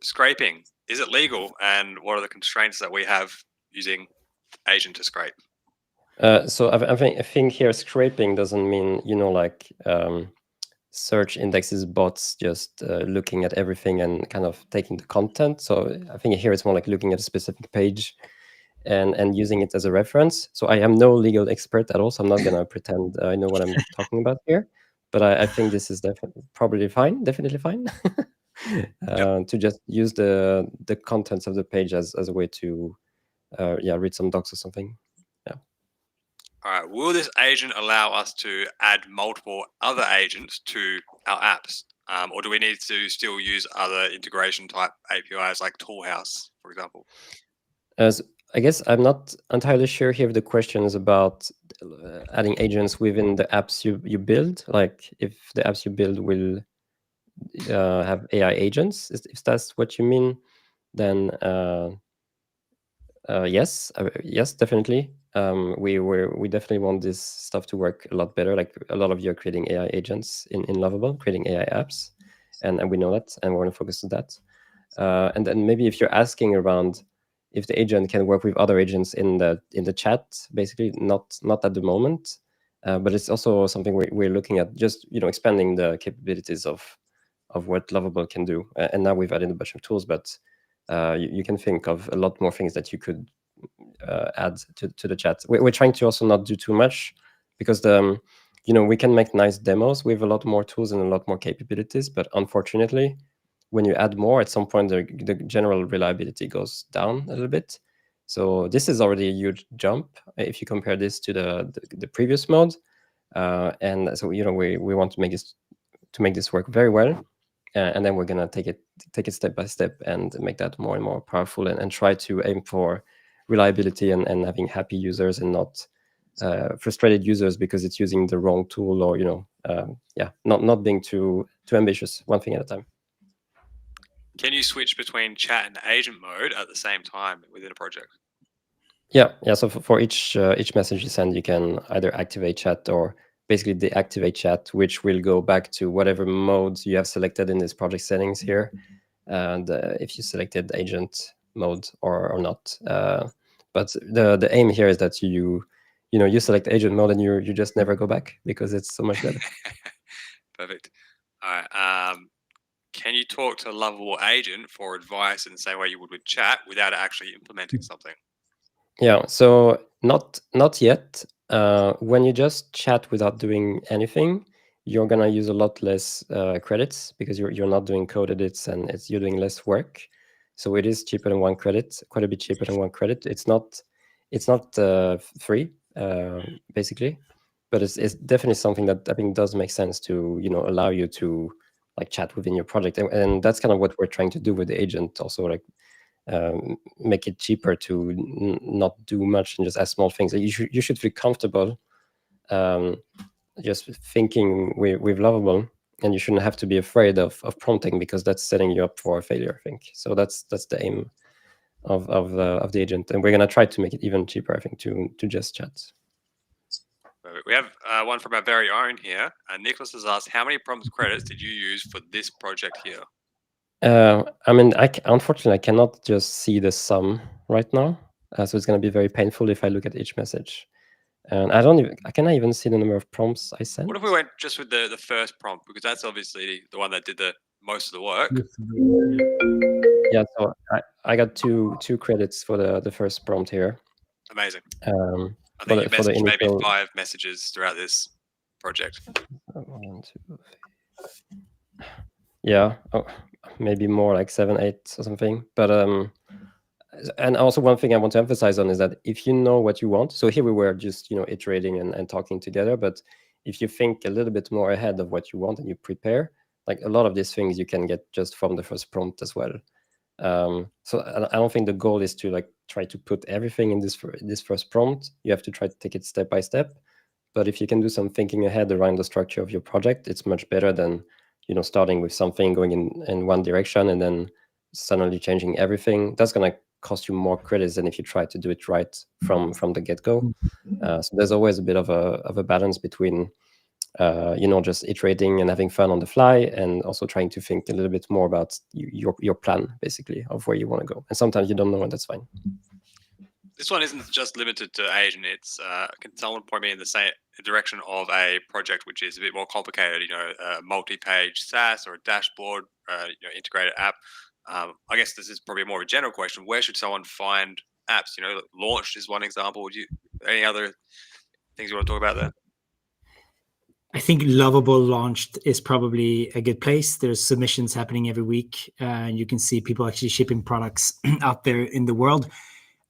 Scraping, is it legal, and what are the constraints that we have using agent to scrape? So I think here scraping doesn't mean like search indexes bots just looking at everything and kind of taking the content. So I think here it's more like looking at a specific page and using it as a reference. So I am no legal expert at all, so I'm not gonna pretend I know what I'm talking about here. But I think this is definitely fine. To just use the contents of the page as a way to read some docs or something. All right. Will this agent allow us to add multiple other agents to our apps? Or do we need to still use other integration type APIs like Toolhouse, for example? I guess I'm not entirely sure here if the question is about adding agents within the apps you build. Like if the apps you build will have AI agents, if that's what you mean, then yes, definitely. We definitely want this stuff to work a lot better. Like a lot of you are creating AI agents in Lovable, creating AI apps, and we know that, and we want to focus on that. And then maybe if you're asking around if the agent can work with other agents in the chat, basically not at the moment, but it's also something we're looking at, just expanding the capabilities of what Lovable can do. And now we've added a bunch of tools, but you can think of a lot more things that you could add to the chat. We're trying to also not do too much, because we can make nice demos with a lot more tools and a lot more capabilities, but unfortunately, when you add more, at some point the general reliability goes down a little bit. So this is already a huge jump if you compare this to the previous mode, and so we want to make this work very well, and then we're gonna take it step by step and make that more and more powerful, and try to aim for reliability and having happy users and not frustrated users because it's using the wrong tool, or not being too ambitious, one thing at a time. Can you switch between chat and agent mode at the same time within a project? Yeah. So for each message you send, you can either activate chat or basically deactivate chat, which will go back to whatever modes you have selected in this project settings here, and if you selected agent mode or not. But the aim here is that you select agent mode and you just never go back, because it's so much better. Perfect. All right. Can you talk to a Lovable agent for advice in the same way you would with chat without actually implementing something? Yeah, so not yet. When you just chat without doing anything, you're gonna use a lot less credits, because you're not doing code edits, and you're doing less work. So it is cheaper than 1 credit, quite a bit cheaper than 1 credit. It's not free, basically, but it's definitely something that I think does make sense to allow you to like chat within your project, and that's kind of what we're trying to do with the agent also, like make it cheaper to not do much and just add small things. You should feel comfortable just thinking with Lovable, and you shouldn't have to be afraid of prompting, because that's setting you up for a failure, I think. So that's the aim of the agent, and we're gonna try to make it even cheaper, I think, to just chat. We have one from our very own here. Nicholas has asked, how many prompts credits did you use for this project here? I mean, unfortunately, I cannot just see the sum right now, so it's going to be very painful if I look at each message. And I cannot even see the number of prompts I sent. What if we went just with the first prompt, because that's obviously the one that did the most of the work? Yeah, so I got two credits for the first prompt here. Amazing. I think you messaged maybe 5 messages throughout this project. 1, 2, 3. Yeah. Oh, maybe more like 7, 8 or something. But and also one thing I want to emphasize on is that if you know what you want, so here we were just iterating and talking together, but if you think a little bit more ahead of what you want and you prepare, like a lot of these things you can get just from the first prompt as well. So I don't think the goal is to like try to put everything in this first prompt. You have to try to take it step by step. But if you can do some thinking ahead around the structure of your project, it's much better than starting with something going in one direction and then suddenly changing everything. That's gonna cost you more credits than if you try to do it right from the get-go. So there's always a bit of a balance between just iterating and having fun on the fly, and also trying to think a little bit more about your plan, basically, of where you want to go. And sometimes you don't know, and that's fine. This one isn't just limited to Asian. It's can someone point me in the same direction of a project which is a bit more complicated? A multi-page SaaS or a dashboard, integrated app. I guess this is probably more of a general question. Where should someone find apps? Launched is one example. Any other things you want to talk about there? I think Lovable launched is probably a good place. There's submissions happening every week, and you can see people actually shipping products out there in the world.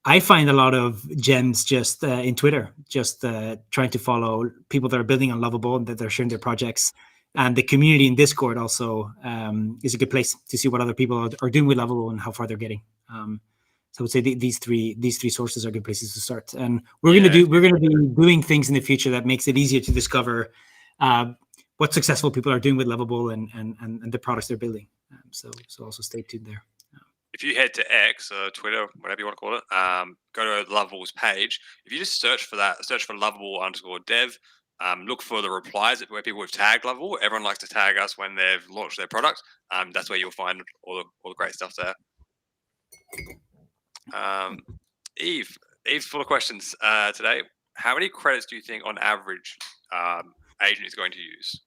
I find a lot of gems just in Twitter, just trying to follow people that are building on Lovable and that they're sharing their projects. And the community in Discord also is a good place to see what other people are doing with Lovable and how far they're getting. So I would say these three sources are good places to start. And we're gonna be doing things in the future that makes it easier to discover what successful people are doing with Lovable and the products they're building. So also stay tuned there. If you head to X or Twitter, whatever you want to call it, go to Lovable's page. If you just search for Lovable_dev, look for the replies where people have tagged Lovable. Everyone likes to tag us when they've launched their product. That's where you'll find all the great stuff there. Eve's full of questions today. How many credits do you think on average Agent is going to use?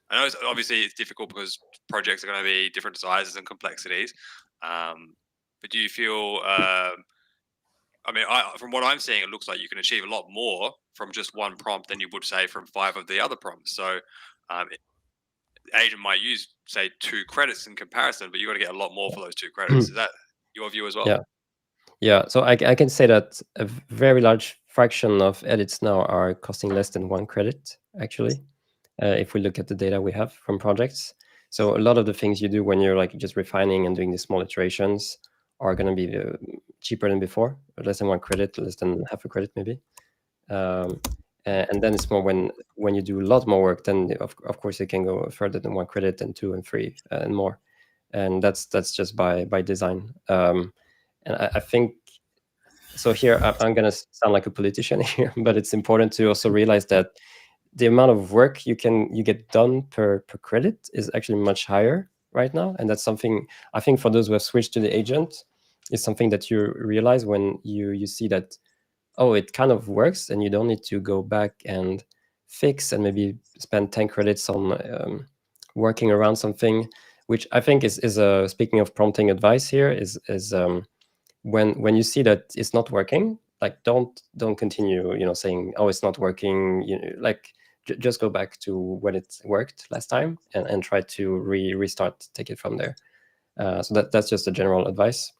I know obviously it's difficult because projects are going to be different sizes and complexities. But do you feel, from what I'm seeing, it looks like you can achieve a lot more from just one prompt than you would say from 5 of the other prompts. So Agent might use, say, 2 credits in comparison, but you got to get a lot more for those 2 credits. Is that your view as well? Yeah. So I can say that a very large fraction of edits now are costing less than 1 credit, actually, if we look at the data we have from projects. So a lot of the things you do when you're like just refining and doing these small iterations are going to be cheaper than before, less than 1 credit, less than half a credit maybe. And then it's more when you do a lot more work, then of course it can go further than 1 credit and 2 and 3 and more. And that's just by design. And I think, so here I'm going to sound like a politician here, but it's important to also realize that the amount of work you get done per credit is actually much higher right now. And that's something, I think, for those who have switched to the agent, is something that you realize when you see that, oh, it kind of works and you don't need to go back and fix and maybe spend 10 credits on working around something, which I think is speaking of prompting advice here, is when you see that it's not working, like don't continue saying, oh, it's not working, just go back to when it worked last time and try to restart, take it from there. So that's just a general advice.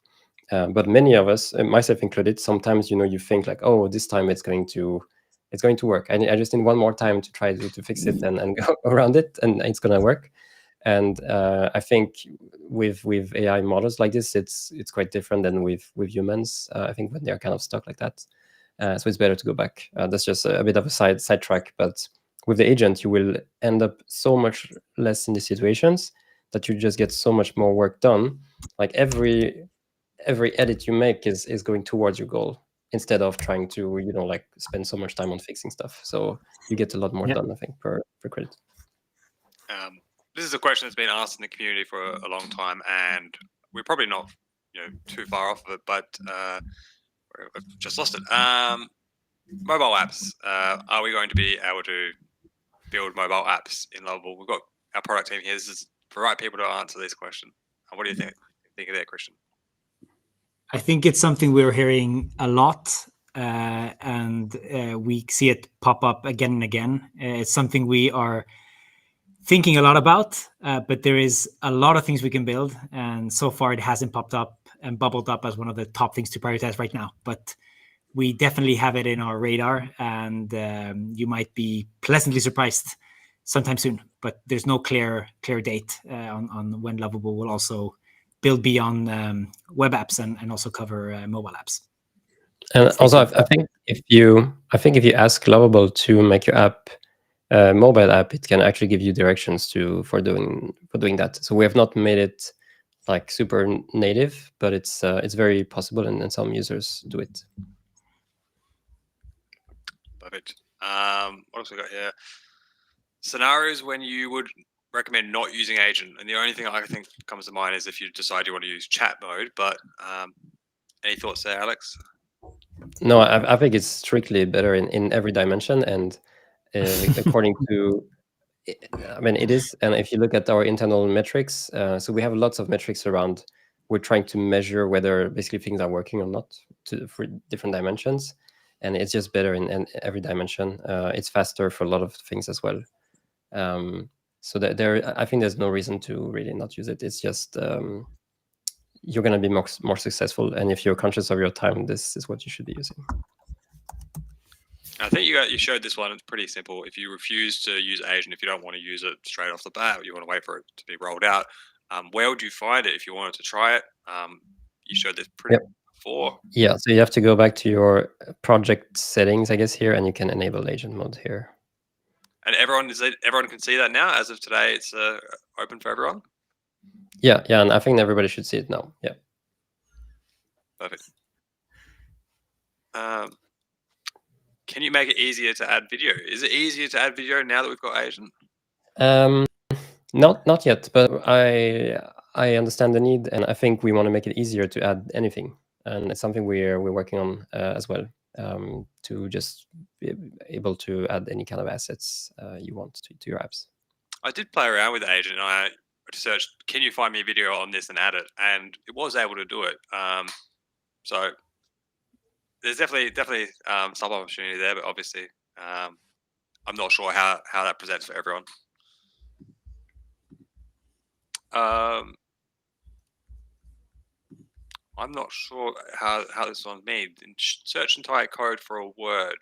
But many of us, myself included, sometimes you think like, oh, this time it's going to work. I just need one more time to try to fix it and go around it, and it's gonna work. And I think with AI models like this, it's quite different than with humans. I think when they're kind of stuck like that, so it's better to go back. That's just a bit of a sidetrack, but with the agent, you will end up so much less in these situations that you just get so much more work done. Like every edit you make is going towards your goal, instead of trying to spend so much time on fixing stuff. So you get a lot more done, I think, per credit. This is a question that's been asked in the community for a long time, and we're probably not too far off of it, but I've just lost it. Mobile apps. Are we going to be able to build mobile apps in Lovable? We've got our product team here. This is the right people to answer this question. What do you think of that, Christian? I think it's something we're hearing a lot, and we see it pop up again and again. It's something we are thinking a lot about, but there is a lot of things we can build, and so far it hasn't popped up and bubbled up as one of the top things to prioritize right now. But we definitely have it in our radar, and you might be pleasantly surprised sometime soon. But there's no clear date on when Lovable will also build beyond web apps and also cover mobile apps. And also, I think if you ask Lovable to make your app mobile app, it can actually give you directions for doing that. So we have not made it like super native, but it's very possible, and some users do it. Perfect. What else we got here? Scenarios when you would recommend not using agent, and the only thing I think comes to mind is if you decide you want to use chat mode. But any thoughts there, Alex? No, I think it's strictly better in every dimension, and according to, I mean, it is. And if you look at our internal metrics, so we have lots of metrics around. We're trying to measure whether basically things are working or not for different dimensions, and it's just better in every dimension. It's faster for a lot of things as well. So that I think there's no reason to really not use it. It's just you're going to be more successful, and if you're conscious of your time, this is what you should be using. I think you showed this one. It's pretty simple. If you refuse to use agent, if you don't want to use it straight off the bat, you want to wait for it to be rolled out. Where would you find it if you wanted to try it? You showed this pretty before. Yeah, so you have to go back to your project settings, I guess, here, and you can enable agent mode here. And everyone can see that now. As of today, it's open for everyone. Yeah, and I think everybody should see it now. Yeah. Perfect. Can you make it easier to add video? Is it easier to add video now that we've got agent? Not yet, but I understand the need, and I think we want to make it easier to add anything, and it's something we're working on as well, to just be able to add any kind of assets you want to your apps. I did play around with agent, and I searched, can you find me a video on this and add it, and it was able to do it. So there's definitely some opportunity there, but obviously I'm not sure how that presents for everyone. I'm not sure how this one's made. Search entire code for a word.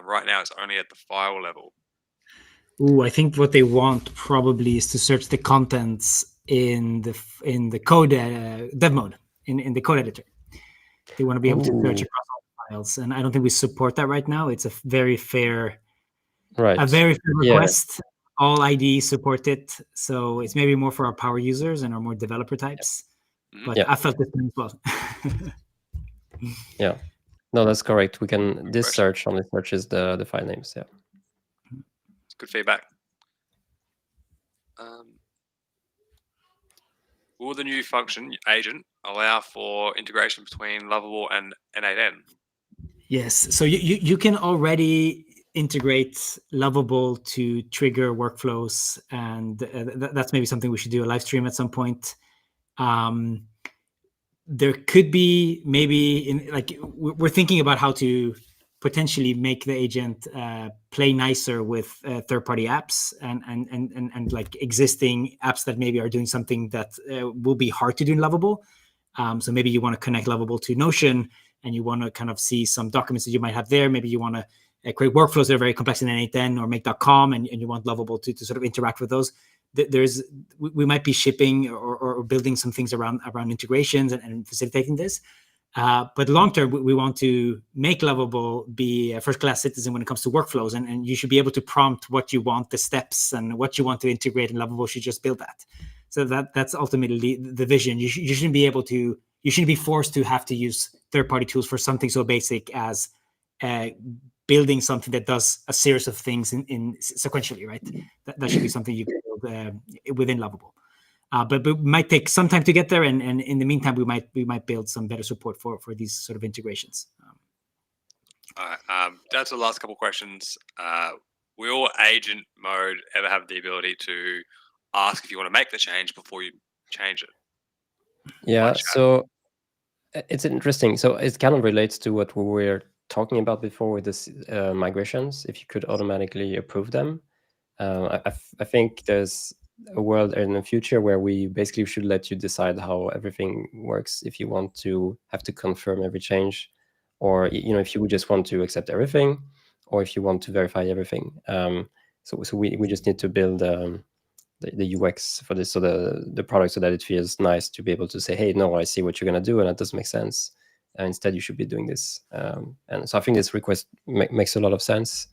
Right now it's only at the file level. Ooh, I think what they want probably is to search the contents in the code dev mode in the code editor. They want to be able to search across all the files, and I don't think we support that right now. It's a very fair, request. Yeah. All IDEs support it, so it's maybe more for our power users and our more developer types. But I felt this as well. Yeah, no, that's correct. We can this search only searches the file names. Yeah, it's good feedback. Will the new function agent allow for integration between Lovable and N8N? Yes, so you can already integrate Lovable to trigger workflows, and that's maybe something we should do a live stream at some point. There could be maybe we're thinking about how to potentially make the agent play nicer with third-party apps and like existing apps that maybe are doing something that will be hard to do in Lovable. So maybe you want to connect Lovable to Notion, and you want to kind of see some documents that you might have there. Maybe you want to create workflows that are very complex in N8N or make.com, and you want Lovable to sort of interact with those. We might be shipping or building some things around integrations and facilitating this. But long term, we want to make Lovable be a first-class citizen when it comes to workflows, and you should be able to prompt what you want, the steps, and what you want to integrate, and Lovable should just build that. So that's ultimately the vision. You shouldn't be able to. You shouldn't be forced to have to use third-party tools for something so basic as building something that does a series of things in sequentially, right? That should be something you can build within Lovable. But it might take some time to get there, and in the meantime, we might build some better support for these sort of integrations. All right, that's the last couple of questions. Will agent mode ever have the ability to ask if you want to make the change before you change it? Yeah, so it's interesting. So it kind of relates to what we were talking about before with this migrations. If you could automatically approve them, I think there's a world in the future where we basically should let you decide how everything works. If you want to have to confirm every change, or if you just want to accept everything, or if you want to verify everything. So we just need to build the UX for this, so the product, so that it feels nice to be able to say, hey, no, I see what you're gonna do, and that doesn't make sense. Instead, you should be doing this. And so I think this request makes a lot of sense.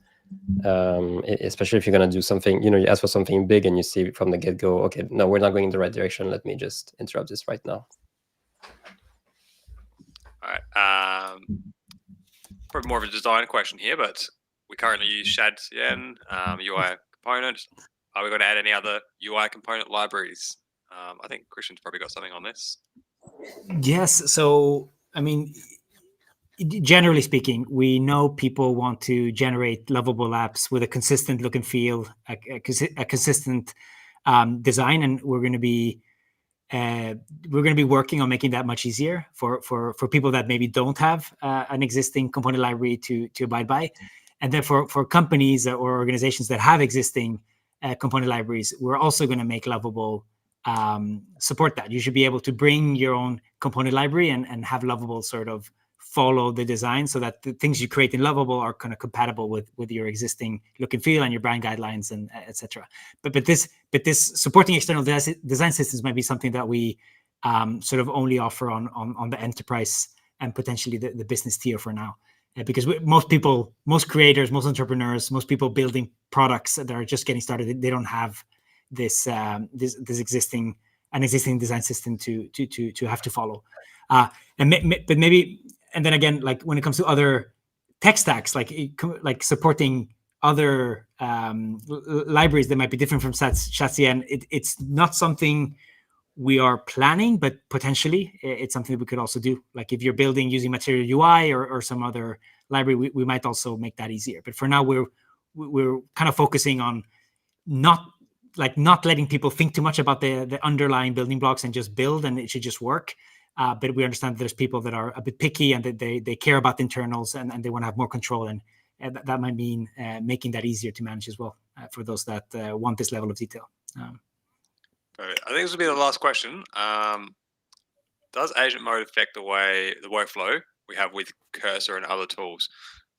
Especially if you're going to do something, you ask for something big and you see from the get-go, okay, no, we're not going in the right direction. Let me just interrupt this right now. All right. Probably more of a design question here, but we currently use Shadcn UI component. Are we going to add any other UI component libraries? I think Christian's probably got something on this. Yes. So, I mean, generally speaking, we know people want to generate lovable apps with a consistent look and feel, a consistent design, and we're going to be working on making that much easier for people that maybe don't have an existing component library to abide by, and then for companies or organizations that have existing component libraries, we're also going to make Lovable support that. You should be able to bring your own component library and have Lovable sort of follow the design, so that the things you create in Lovable are kind of compatible with your existing look and feel and your brand guidelines and etc. But this supporting external design systems might be something that we sort of only offer on the enterprise and potentially the business tier for now, because most people, most creators, most entrepreneurs, most people building products that are just getting started, they don't have this existing design system to have to follow. But maybe. And then again, like when it comes to other tech stacks, like supporting other libraries that might be different from Shadcn, it's not something we are planning, but potentially it's something that we could also do. Like if you're building using Material UI or some other library, we might also make that easier. But for now, we're kind of focusing on not letting people think too much about the underlying building blocks and just build, and it should just work. But we understand that there's people that are a bit picky and that they care about the internals and they want to have more control. And that might mean making that easier to manage as well for those that want this level of detail. I think this will be the last question. Does agent mode affect the workflow we have with Cursor and other tools?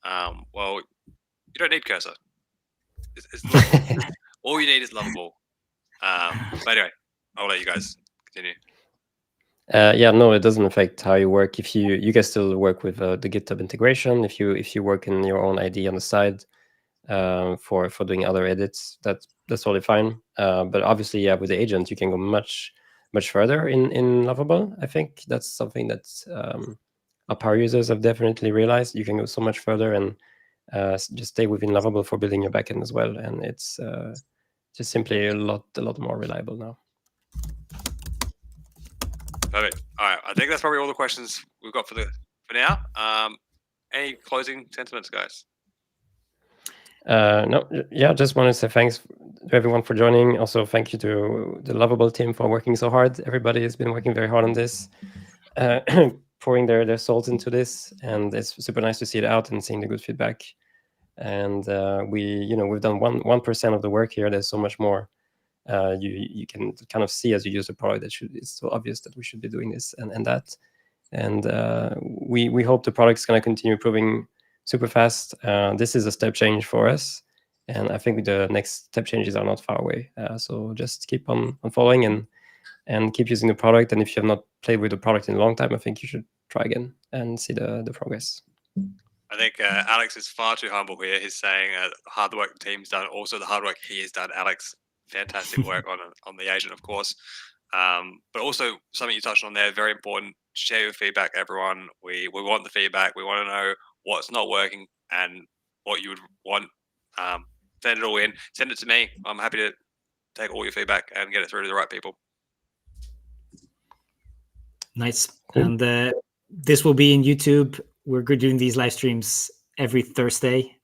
Well, you don't need Cursor. It's Lovable. All you need is Lovable. But anyway, I'll let you guys continue. Yeah, no, it doesn't affect how you work. If you can still work with the GitHub integration. If you work in your own ID on the side for doing other edits, that's totally fine. But obviously, yeah, with the agent, you can go much further in Lovable. I think that's something that our power users have definitely realized. You can go so much further and just stay within Lovable for building your backend as well, and it's just simply a lot more reliable now. Perfect. All right. I think that's probably all the questions we've got for now. Any closing sentiments, guys? No, yeah, just want to say thanks to everyone for joining. Also, thank you to the Lovable team for working so hard. Everybody has been working very hard on this, pouring their souls into this, and it's super nice to see it out and seeing the good feedback. And we've done 1% of the work here. There's so much more. You can kind of see as you use the product that it's so obvious that we should be doing this and that. And we hope the product's going to continue improving super fast. This is a step change for us, and I think the next step changes are not far away. So just keep on following and keep using the product. And if you have not played with the product in a long time, I think you should try again and see the progress. I think Alex is far too humble here. He's saying hard work the team's done, also the hard work he has done. Alex, fantastic work on the agent, of course. But also something you touched on there, very important. Share your feedback, everyone. We want the feedback. We want to know what's not working and what you would want. Send it all in. Send it to me. I'm happy to take all your feedback and get it through to the right people. Nice. Cool. And this will be in YouTube. We're doing these live streams every Thursday.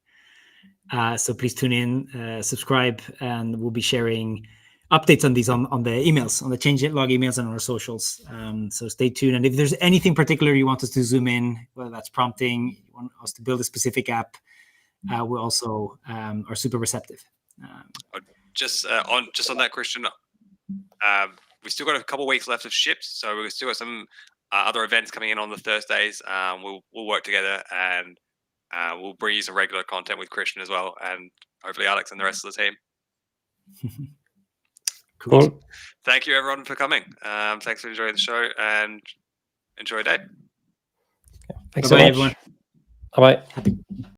So please tune in, subscribe, and we'll be sharing updates on these on the emails, on the changelog emails and on our socials. So stay tuned. And if there's anything particular you want us to zoom in, whether that's prompting, you want us to build a specific app, we also are super receptive. just on that, Christian, we still got a couple of weeks left of ships, so we've still got some other events coming in on the Thursdays. We'll work together, and we'll bring you some regular content with Christian as well, and hopefully Alex and the rest of the team. Cool. Thank you everyone for coming. Thanks for enjoying the show, and enjoy your day. Thanks Bye-bye, so much. everyone. Bye bye.